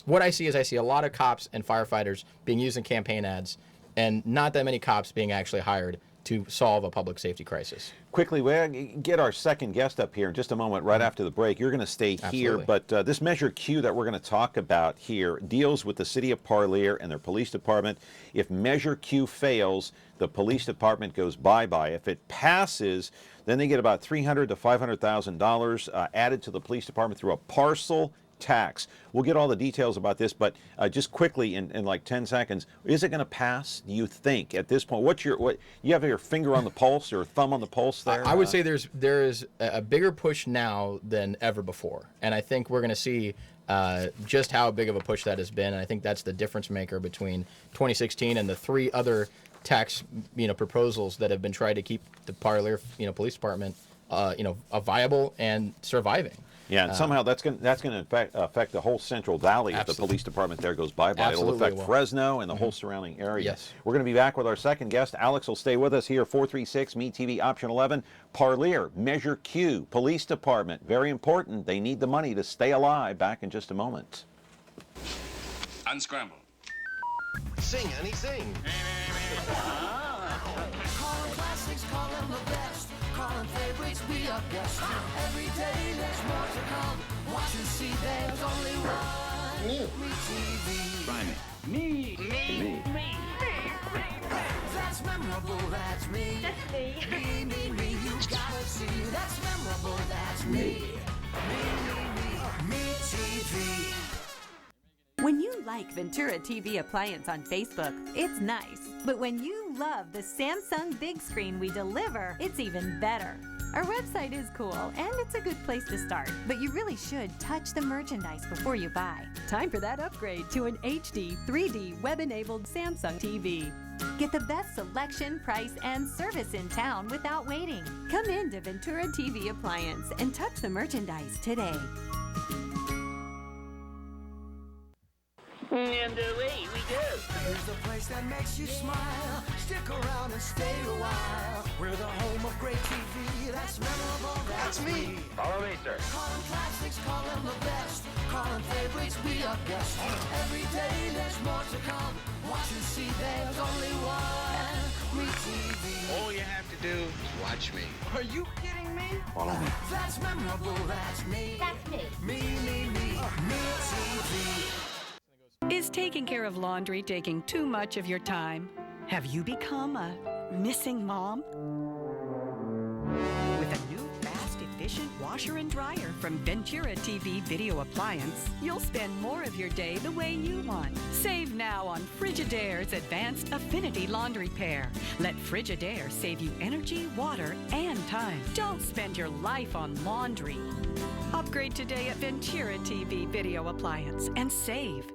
What I see is a lot of cops and firefighters being used in campaign ads and not that many cops being actually hired to solve a public safety crisis. Quickly, we'll get our second guest up here in just a moment, right after the break. You're going to stay here, but this Measure Q that we're going to talk about here deals with the city of Parlier and their police department. If Measure Q fails, the police department goes bye-bye. If it passes, then they get about $300,000 to $500,000 added to the police department through a parcel tax. We'll get all the details about this, but just quickly in like 10 seconds, is it going to pass, do you think, at this point? You have your finger on the pulse or thumb on the pulse there? I would say there is a bigger push now than ever before, and I think we're going to see just how big of a push that has been, and I think that's the difference maker between 2016 and the 3 other tax proposals that have been trying to keep the Parlier police department viable and surviving. Yeah, and somehow that's going to affect the whole Central Valley if the police department there goes bye-bye. It'll affect Fresno and the whole surrounding area. Yes. We're going to be back with our second guest. Alex will stay with us here, 436 MeTV option 11. Parlier, Measure Q, police department, very important. They need the money to stay alive. Back in just a moment. Unscramble. Sing, honey, sing. Calling classics, calling the best. Calling favorites, be our guest. Every day there's more to come. Watch and see, there's only one. MeTV. Try me. Me. That's memorable, that's me. That's me. Me, you gotta see. That's memorable, that's me. MeTV. When you like Ventura TV Appliance on Facebook, it's nice. But when you love the Samsung big screen we deliver, it's even better. Our website is cool, and it's a good place to start. But you really should touch the merchandise before you buy. Time for that upgrade to an HD 3D web-enabled Samsung TV. Get the best selection, price, and service in town without waiting. Come in to Ventura TV Appliance and touch the merchandise today. And away we go. Here's the place that makes you smile. Stick around and stay a while. We're the home of great TV. That's memorable. That's me. Follow me, sir. Calling classics, calling the best. Calling favorites, be our guest. Every day there's more to come. Watch and see, there's only one. MeTV. All you have to do is watch me. Are you kidding me? Follow me. That's memorable. That's me. That's me. Me. MeTV. Is taking care of laundry taking too much of your time? Have you become a missing mom? With a new fast, efficient washer and dryer from Ventura TV Video Appliance, you'll spend more of your day the way you want. Save now on Frigidaire's Advanced Affinity Laundry Pair. Let Frigidaire save you energy, water, and time. Don't spend your life on laundry. Upgrade today at Ventura TV Video Appliance and save.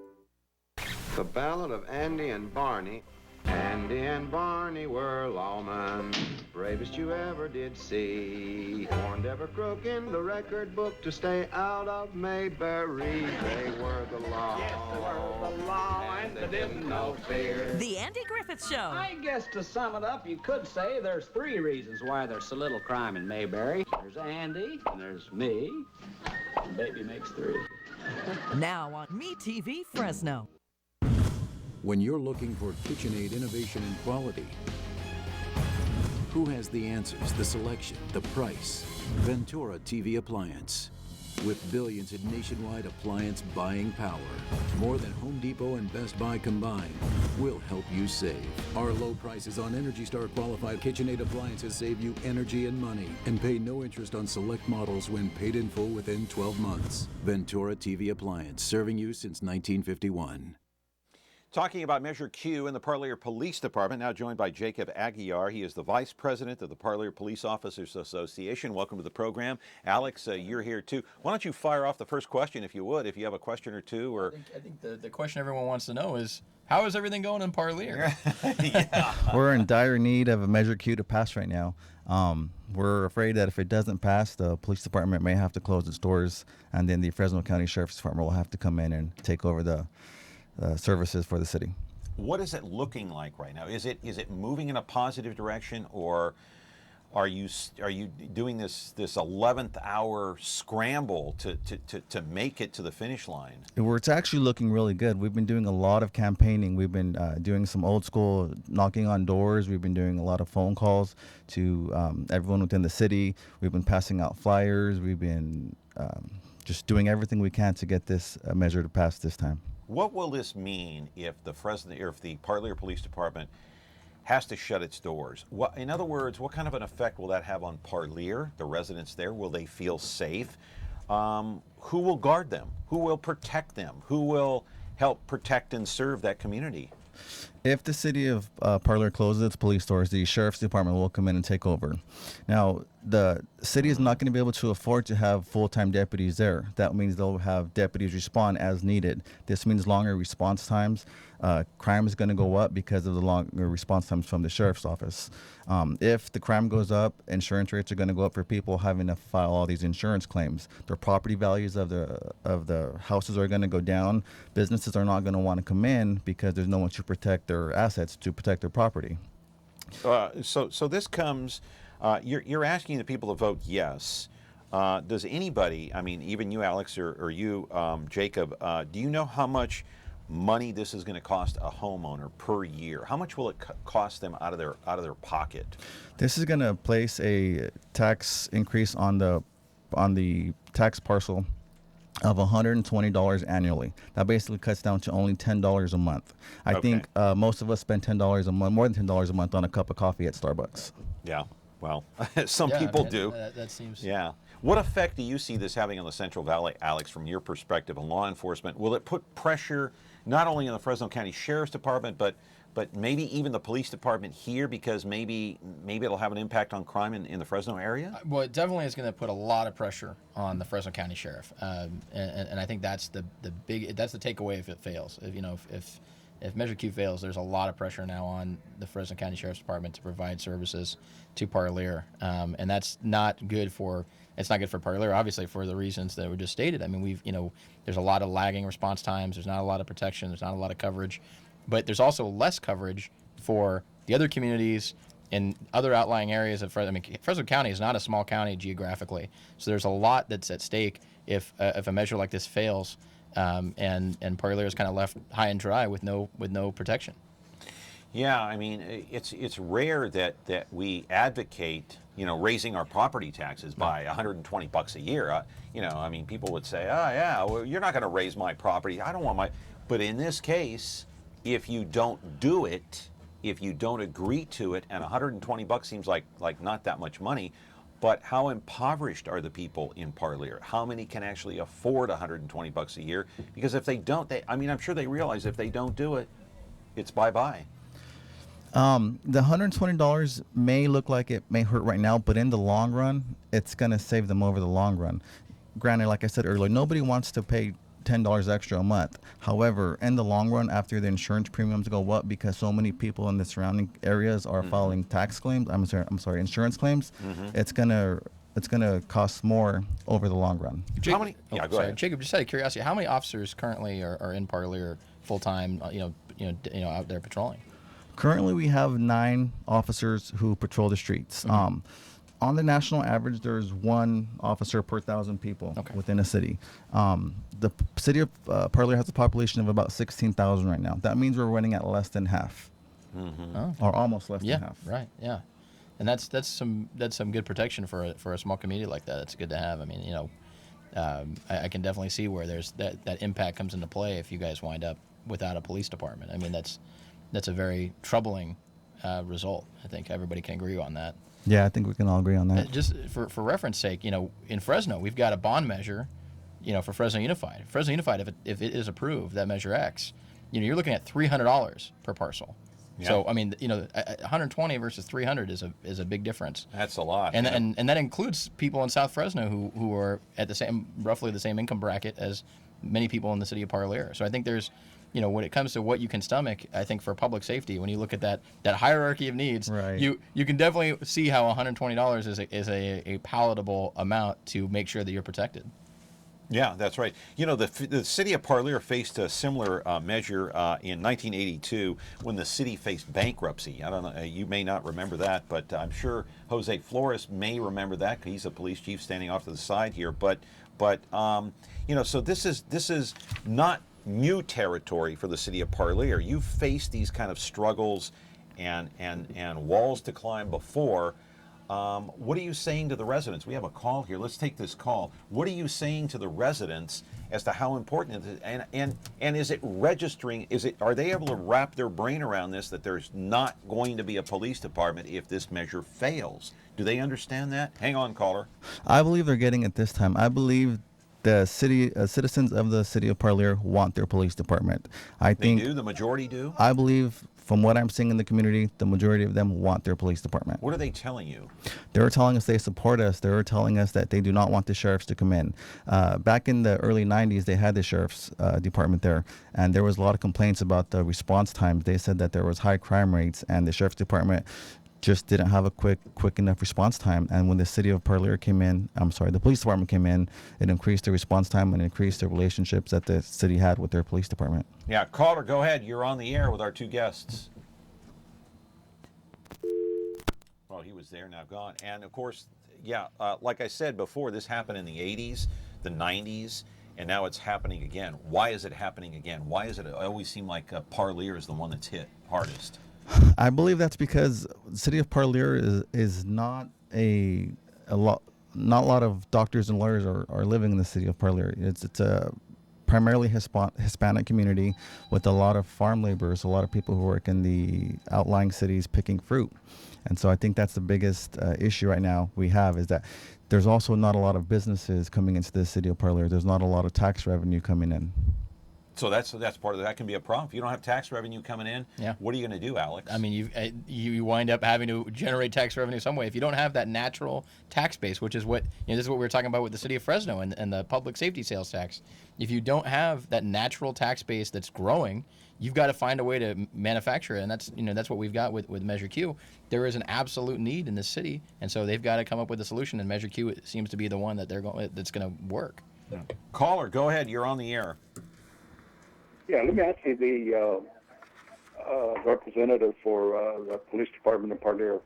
The Ballad of Andy and Barney. Andy and Barney were lawmen, bravest you ever did see. Warned every crook in the record book to stay out of Mayberry. They were the law. Yes, they were the law, and they didn't know fear. The Andy Griffith Show. I guess to sum it up, you could say there's 3 reasons why there's so little crime in Mayberry. There's Andy, and there's me, and baby makes 3. Now on MeTV Fresno. When you're looking for KitchenAid innovation and quality, who has the answers, the selection, the price? Ventura TV Appliance. With billions in nationwide appliance buying power, more than Home Depot and Best Buy combined, will help you save. Our low prices on Energy Star qualified KitchenAid appliances save you energy and money, and pay no interest on select models when paid in full within 12 months. Ventura TV Appliance, serving you since 1951. Talking about Measure Q in the Parlier Police Department, now joined by Jacob Aguilar. He is the Vice President of the Parlier Police Officers Association. Welcome to the program. Alex, you're here too. Why don't you fire off the first question, if you would, if you have a question or two? Or I think the question everyone wants to know is, how is everything going in Parlier? We're in dire need of a Measure Q to pass right now. We're afraid that if it doesn't pass, the police department may have to close its doors, and then the Fresno County Sheriff's Department will have to come in and take over the services for the city. What is it looking like right now? Is it moving in a positive direction, or are you doing this 11th hour scramble to make it to the finish line? It's actually looking really good. We've been doing a lot of campaigning. We've been doing some old school knocking on doors. We've been doing a lot of phone calls to everyone within the city. We've been passing out flyers. We've been just doing everything we can to get this measure to pass this time. What will this mean if the Parlier Police Department has to shut its doors? In other words, what kind of an effect will that have on Parlier, the residents there? Will they feel safe? Who will guard them? Who will protect them? Who will help protect and serve that community? If the city of Parlier closes its police doors, the sheriff's department will come in and take over. Now, the city is not going to be able to afford to have full-time deputies there. That means they'll have deputies respond as needed. This means longer response times. Crime is going to go up because of the longer response times from the sheriff's office. If the crime goes up, insurance rates are going to go up for people having to file all these insurance claims. Their property values of the houses are going to go down. Businesses are not going to want to come in because there's no one to protect their assets, to protect their property. So this comes. You're asking the people to vote yes. Does anybody, I mean, even you, Alex, or you, Jacob, do you know how much money this is going to cost a homeowner per year? How much will it cost them out of their pocket? This is going to place a tax increase on the tax parcel of $120 annually. That basically cuts down to only $10 a month. I think most of us spend $10 a month, more than $10 a month on a cup of coffee at Starbucks. Yeah. Well, some people do. That seems. Yeah. What effect do you see this having on the Central Valley, Alex, from your perspective on law enforcement? Will it put pressure not only on the Fresno County Sheriff's Department, but maybe even the police department here, because maybe it'll have an impact on crime in the Fresno area? Well, it definitely is going to put a lot of pressure on the Fresno County Sheriff, and I think that's the takeaway if it fails. If Measure Q fails, there's a lot of pressure now on the Fresno County Sheriff's Department to provide services to Parlier, and that's not good for. It's not good for Parlier, obviously, for the reasons that were just stated. I mean, there's a lot of lagging response times. There's not a lot of protection. There's not a lot of coverage, but there's also less coverage for the other communities in other outlying areas of Fresno. I mean, Fresno County is not a small county geographically, so there's a lot that's at stake if a measure like this fails, and Parlier is kind of left high and dry with no protection. Yeah, I mean, it's rare that we advocate, raising our property taxes by $120 a year. I mean, people would say, oh yeah, well, you're not going to raise my property. I don't want my. But in this case, if you don't do it, if you don't agree to it, and $120 seems like not that much money, but how impoverished are the people in Parlier? How many can actually afford $120 a year? Because if they don't, I'm sure they realize if they don't do it, it's bye-bye. The $120 may look like it may hurt right now, but in the long run, it's going to save them over the long run. Granted, like I said earlier, nobody wants to pay $10 extra a month. However, in the long run, after the insurance premiums go up because so many people in the surrounding areas are filing tax claims, insurance claims, it's gonna cost more over the long run. How many? Yeah, go ahead. Jacob, just out of curiosity, how many officers currently are in Parlier full time? Out there patrolling. Currently, we have 9 officers who patrol the streets. On the national average, there's 1 officer per 1,000 people within a city. The city of Parlier has a population of about 16,000 right now. That means we're running at less than half, or almost less than half. Right. Yeah, and that's some good protection for a small community like that. It's good to have. I mean, I can definitely see where there's that impact comes into play if you guys wind up without a police department. I mean, that's a very troubling result. I think everybody can agree on that. Yeah, I think we can all agree on that. Just for reference sake, in Fresno, we've got a bond measure, for Fresno Unified. Fresno Unified, if it is approved, that measure X, you're looking at $300 per parcel. Yeah. So, I mean, 120 versus 300 is a big difference. That's a lot. And that includes people in South Fresno who are at roughly the same income bracket as many people in the city of Parlier. So I think there's, when it comes to what you can stomach, I think for public safety, when you look at that hierarchy of needs, right. you can definitely see how $120 is a palatable amount to make sure that you're protected. Yeah, that's right. The city of Parlier faced a similar measure in 1982 when the city faced bankruptcy. I don't know, you may not remember that, but I'm sure Jose Flores may remember that because he's a police chief standing off to the side here. But so this is not new territory for the city of Parlier. You've faced these kind of struggles and walls to climb before. What are you saying to the residents? We have a call here. Let's take this call. What are you saying to the residents as to how important it is? And is it registering? Are they able to wrap their brain around this, that there's not going to be a police department if this measure fails? Do they understand that? Hang on, caller. I believe they're getting it this time. I believe the citizens of the city of Parlier want their police department. They do? The majority do? I believe, from what I'm seeing in the community, the majority of them want their police department. What are they telling you? They're telling us they support us. They're telling us that they do not want the sheriffs to come in. Back in the early 90s, they had the sheriff's department there, and there was a lot of complaints about the response times. They said that there was high crime rates, and the sheriff's department just didn't have a quick enough response time. And when the city of Parlier the police department came in, it increased the response time and increased the relationships that the city had with their police department. Yeah, caller, go ahead. You're on the air with our 2 guests. Well, he was there, now gone. And of course, like I said before, this happened in the 80s, the 90s, and now it's happening again. Why is it happening again? Why is it always seem like Parlier is the one that's hit hardest? I believe that's because the city of Parlier is not not a lot of doctors and lawyers are living in the city of Parlier. It's a primarily Hispanic community with a lot of farm laborers, a lot of people who work in the outlying cities picking fruit. And so I think that's the biggest issue right now we have, is that there's also not a lot of businesses coming into the city of Parlier. There's not a lot of tax revenue coming in. So that's part of that can be a problem. If you don't have tax revenue coming in, what are you going to do, Alex? I mean, you wind up having to generate tax revenue some way. If you don't have that natural tax base, which is what this is what we were talking about with the city of Fresno and the public safety sales tax. If you don't have that natural tax base that's growing, you've got to find a way to manufacture it, and that's what we've got with Measure Q. There is an absolute need in this city, and so they've got to come up with a solution. And Measure Q seems to be the one that's going to work. Yeah. Caller, go ahead. You're on the air. Yeah, let me ask you, the representative for the police department in Parlier.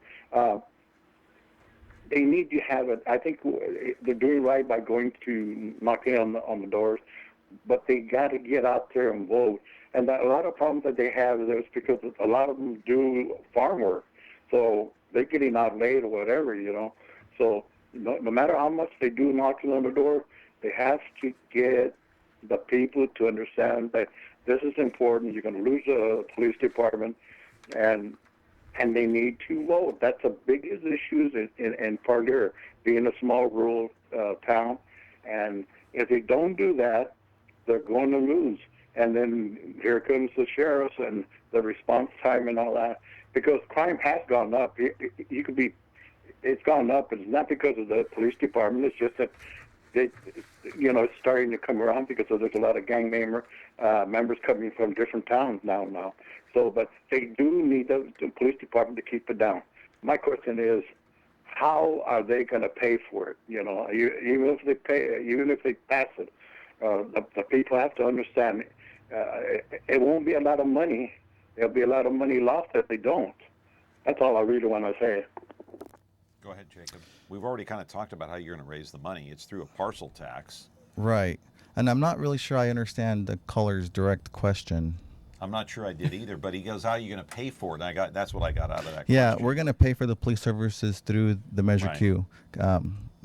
They need to have it. I think they're doing right by going to knocking on the doors, but they got to get out there and vote. And a lot of problems that they have is because a lot of them do farm work, so they're getting out late or whatever, So no matter how much they do knocking on the door, they have to get the people to understand that this is important. You're going to lose the police department, and and they need to vote. That's the biggest issue in Parlier, being a small rural town. And if they don't do that, they're going to lose. And then here comes the sheriffs and the response time and all that, because crime has gone up. It's gone up. It's not because of the police department. It's just that it's starting to come around because there's a lot of gang members coming from different towns now. So, but they do need the police department to keep it down. My question is, how are they going to pay for it? Even if they pass it, the people have to understand. It won't be a lot of money. There'll be a lot of money lost if they don't. That's all I really want to say. Go ahead, Jacob. We've already kind of talked about how you're going to raise the money. It's through a parcel tax. Right. And I'm not really sure I understand the caller's direct question. I'm not sure I did either, but he goes, how are you going to pay for it? And that's what I got out of that Yeah, question. we're going to pay for the police services through the Measure Right. Q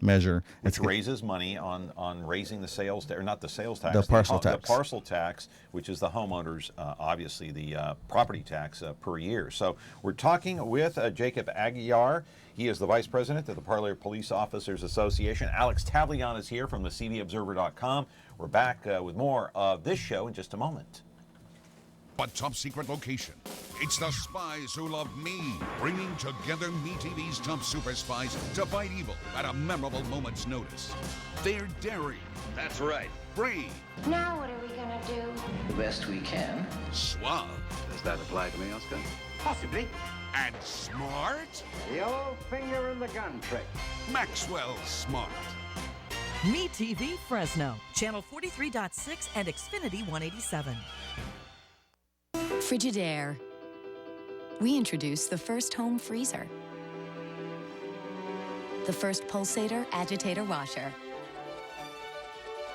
measure. Which raises money on raising the sales tax, or not the sales tax. The parcel tax. The parcel tax, which is the homeowners, obviously the property tax per year. So we're talking with Jacob Aguilar. He is the vice president of the Parlier Police Officers Association. Alex Tavlian is here from the CVObserver.com. We're back with more of this show in just a moment. A top secret location. It's the spies who love me, bringing together MeTV's top super spies to fight evil at a memorable moment's notice. They're daring. That's right. Brave. Now what are we gonna do? The best we can. Suave. Does that apply to me, Oscar? Possibly. And smart. The old finger in the gun trick. Maxwell Smart. MeTV Fresno, channel 43.6 and Xfinity 187. Frigidaire. We introduced the first home freezer, the first pulsator agitator washer,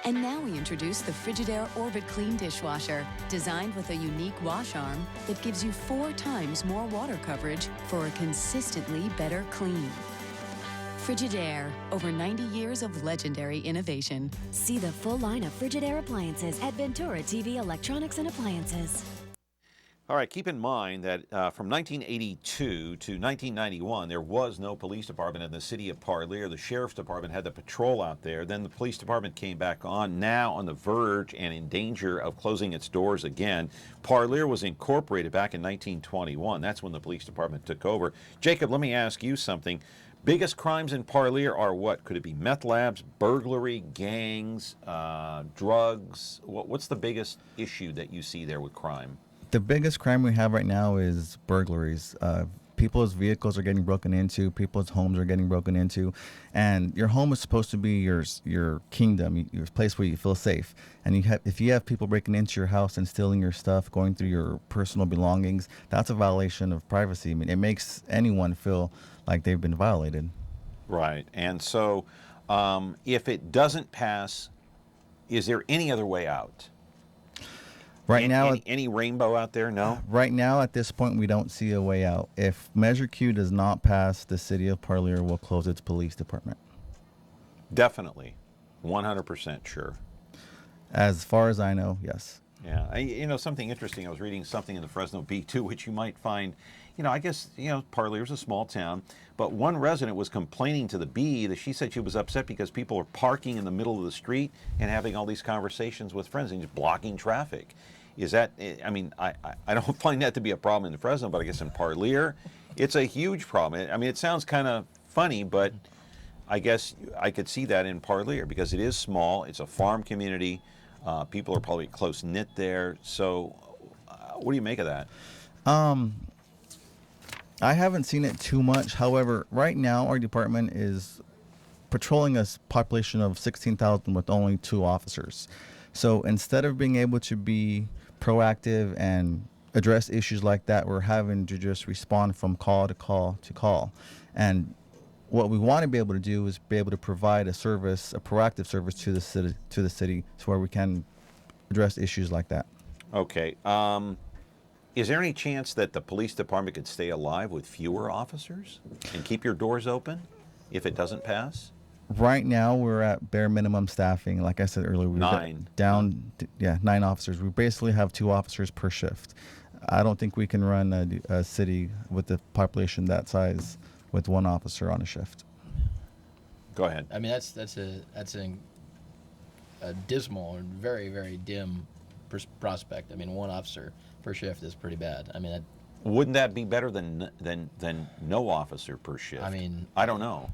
and now we introduce the Frigidaire Orbit Clean dishwasher, designed with a unique wash arm that gives you 4 times more water coverage for a consistently better clean. Frigidaire, over 90 years of legendary innovation. See the full line of Frigidaire appliances at Ventura TV Electronics and Appliances. All right, keep in mind that from 1982 to 1991, there was no police department in the city of Parlier. The sheriff's department had the patrol out there. Then the police department came back on, now on the verge and in danger of closing its doors again. Parlier was incorporated back in 1921. That's when the police department took over. Jacob, let me ask you something. Biggest crimes in Parlier are what? Could it be meth labs, burglary, gangs, drugs? What's the biggest issue that you see there with crime? The biggest crime we have right now is burglaries. People's vehicles are getting broken into. People's homes are getting broken into. And your home is supposed to be your kingdom, your place where you feel safe. And if you have people breaking into your house and stealing your stuff, going through your personal belongings, that's a violation of privacy. I mean, it makes anyone feel like they've been violated. Right. And so if it doesn't pass, is there any other way out? Right now, any rainbow out there? No. Right now, at this point, we don't see a way out. If Measure Q does not pass, the city of Parlier will close its police department. Definitely, 100% sure. As far as I know, yes. Yeah, something interesting. I was reading something in the Fresno Bee too, which you might find. I guess Parlier's a small town, but one resident was complaining to the Bee that she said she was upset because people are parking in the middle of the street and having all these conversations with friends and just blocking traffic. Is that? I mean, I don't find that to be a problem in Fresno, but I guess in Parlier, it's a huge problem. I mean, it sounds kind of funny, but I guess I could see that in Parlier because it is small. It's a farm community. People are probably close knit there. So, what do you make of that? I haven't seen it too much. However, right now our department is patrolling a population of 16,000 with only 2 officers. So instead of being able to be proactive and address issues like that, we're having to just respond from call to call to call. And what we want to be able to do is be able to provide a service, a proactive service to the city, to where we can address issues like that. Okay. Is there any chance that the police department could stay alive with fewer officers and keep your doors open if it doesn't pass? Right now, we're at bare minimum staffing. Like I said earlier, we're 9. down, 9 officers. We basically have 2 officers per shift. I don't think we can run a city with the population that size with one officer on a shift. Go ahead. I mean, that's a dismal and very, very dim prospect. I mean, one officer per shift is pretty bad. I mean, wouldn't that be better than no officer per shift? I mean, I don't know.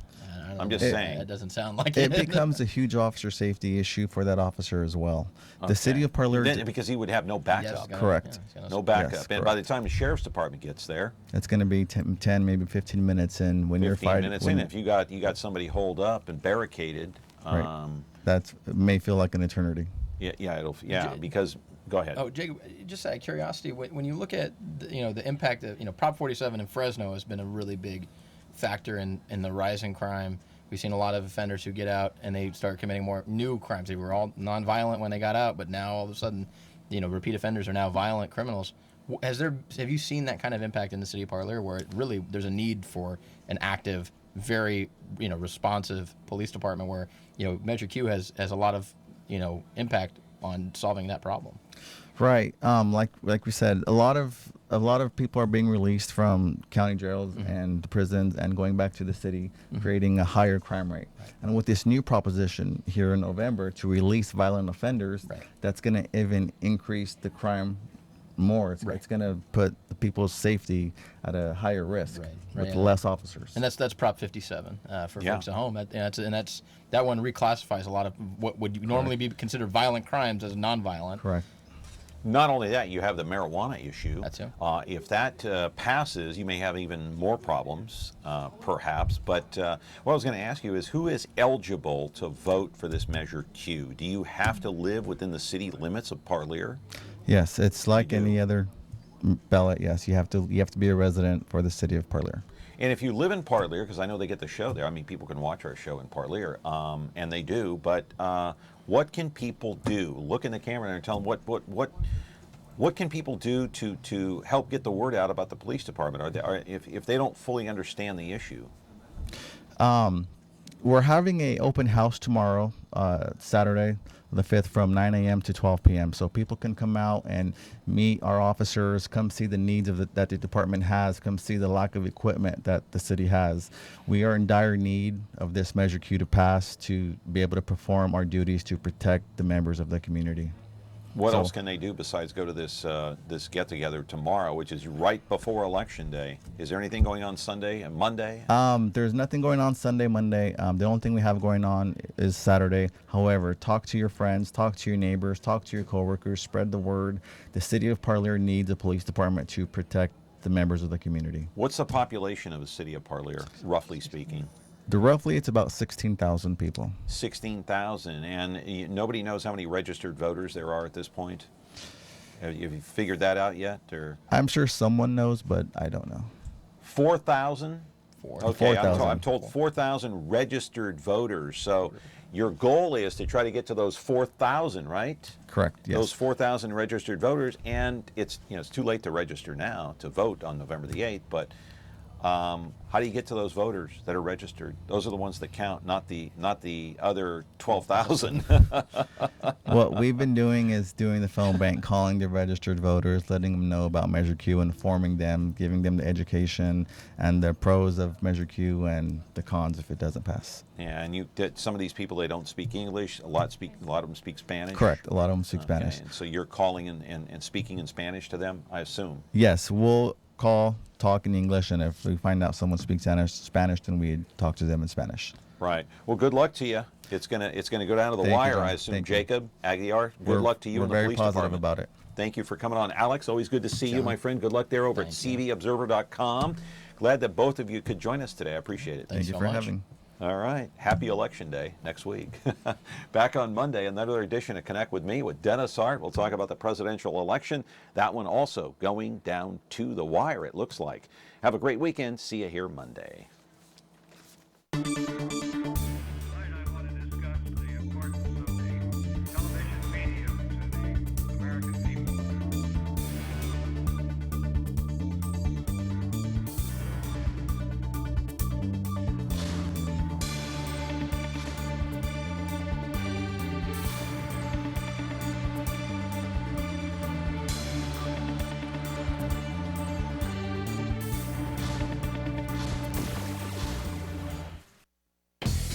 I'm just saying. It doesn't sound like it becomes a huge officer safety issue for that officer as well. Okay. The city of Parlier, because he would have no backup. Correct. No backup. Yes, and by the time the sheriff's department gets there, it's going to be 10, maybe 15 minutes in when you're fighting. 15 minutes in, if you got somebody holed up and barricaded, right. That may feel like an eternity. Yeah, because. Go ahead. Oh, Jacob, just out of curiosity, when you look at the impact of Prop 47 in Fresno has been a really big factor in the rise in crime. We've seen a lot of offenders who get out and they start committing more new crimes. They were all nonviolent when they got out, but now all of a sudden, repeat offenders are now violent criminals. Have you seen that kind of impact in the city of Parlier, where there's a need for an active, very responsive police department, where Measure Q has a lot of impact on solving that problem? Right. Like we said, a lot of people are being released from county jails and prisons and going back to the city, creating a higher crime rate. Right. And with this new proposition here in November to release violent offenders, that's going to even increase the crime more. It's going to put the people's safety at a higher risk with less officers. And that's Prop 57 for folks at home. That one reclassifies a lot of what would normally be considered violent crimes as nonviolent. Correct. Not only that, you have the marijuana issue. That's it. If that passes, you may have even more problems, perhaps. But what I was going to ask you is, who is eligible to vote for this Measure Q? Do you have to live within the city limits of Parlier? Yes, it's like any other ballot. Yes, you have to be a resident for the city of Parlier. And if you live in Parlier, because I know they get the show there. I mean, people can watch our show in Parlier, and they do. But what can people do? Look in the camera and tell them what can people do to help get the word out about the police department? If they don't fully understand the issue. We're having an open house tomorrow, Saturday the 5th, from 9 a.m. to 12 p.m. So people can come out and meet our officers, come see the needs that the department has, come see the lack of equipment that the city has. We are in dire need of this Measure Q to pass to be able to perform our duties to protect the members of the community. What else can they do besides go to this get-together tomorrow, which is right before Election Day? Is there anything going on Sunday and Monday? There's nothing going on Sunday, Monday. The only thing we have going on is Saturday. However, talk to your friends, talk to your neighbors, talk to your coworkers, spread the word. The city of Parlier needs a police department to protect the members of the community. What's the population of the city of Parlier, roughly speaking? Roughly, it's about 16,000 people. 16,000, and nobody knows how many registered voters there are at this point? Have you figured that out yet? Or I'm sure someone knows, but I don't know. 4,000? Okay, 4,000. I'm told 4,000 registered voters. So your goal is to try to get to those 4,000, right? Correct, yes. Those 4,000 registered voters, and it's too late to register now to vote on November the 8th, but how do you get to those voters that are registered? Those are the ones that count, not the other 12,000. What we've been doing is doing the phone bank, calling the registered voters, letting them know about Measure Q, informing them, giving them the education and the pros of Measure Q and the cons if it doesn't pass. Yeah, and some of these people, they don't speak English. A lot of them speak Spanish. Correct. A lot of them speak Spanish. And so you're calling and speaking in Spanish to them, I assume. Yes, we'll call, talk in English, and if we find out someone speaks Spanish, then we talk to them in Spanish. Right. Well, good luck to you. It's gonna go down to the wire, I assume. Jacob, Aguilar, good luck to you in the police department. We're very positive about it. Thank you for coming on. Alex, always good to see you, my friend. Good luck there over at cvobserver.com. Glad that both of you could join us today. I appreciate it. Thank you for having me. All right. Happy Election Day next week. Back on Monday, another edition of Connect with me with Dennis Hart. We'll talk about the presidential election. That one also going down to the wire, it looks like. Have a great weekend. See you here Monday.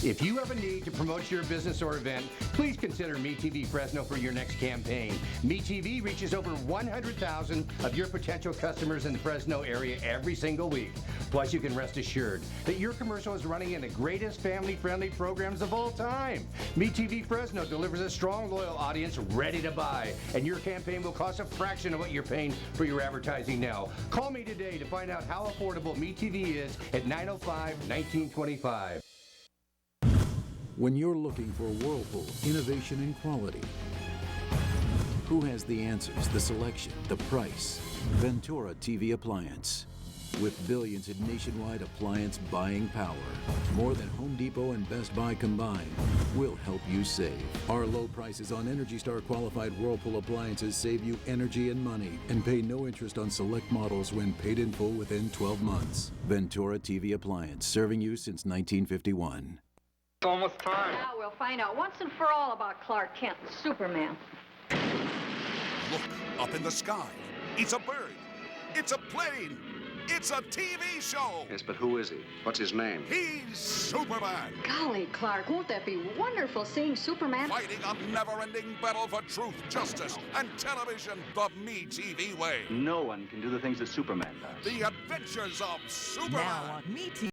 If you have a need to promote your business or event, please consider MeTV Fresno for your next campaign. MeTV reaches over 100,000 of your potential customers in the Fresno area every single week. Plus, you can rest assured that your commercial is running in the greatest family-friendly programs of all time. MeTV Fresno delivers a strong, loyal audience ready to buy, and your campaign will cost a fraction of what you're paying for your advertising now. Call me today to find out how affordable MeTV is at 905-1925. When you're looking for Whirlpool innovation and quality, who has the answers, the selection, the price? Ventura TV Appliance. With billions in nationwide appliance buying power, more than Home Depot and Best Buy combined, will help you save. Our low prices on Energy Star qualified Whirlpool appliances save you energy and money and pay no interest on select models when paid in full within 12 months. Ventura TV Appliance, serving you since 1951. It's almost time. Now we'll find out once and for all about Clark Kent and Superman. Look up in the sky. It's a bird. It's a plane. It's a TV show. Yes, but who is he? What's his name? He's Superman. Golly, Clark, won't that be wonderful seeing Superman? Fighting a never-ending battle for truth, justice, and television the MeTV way. No one can do the things that Superman does. The adventures of Superman. Now on MeTV.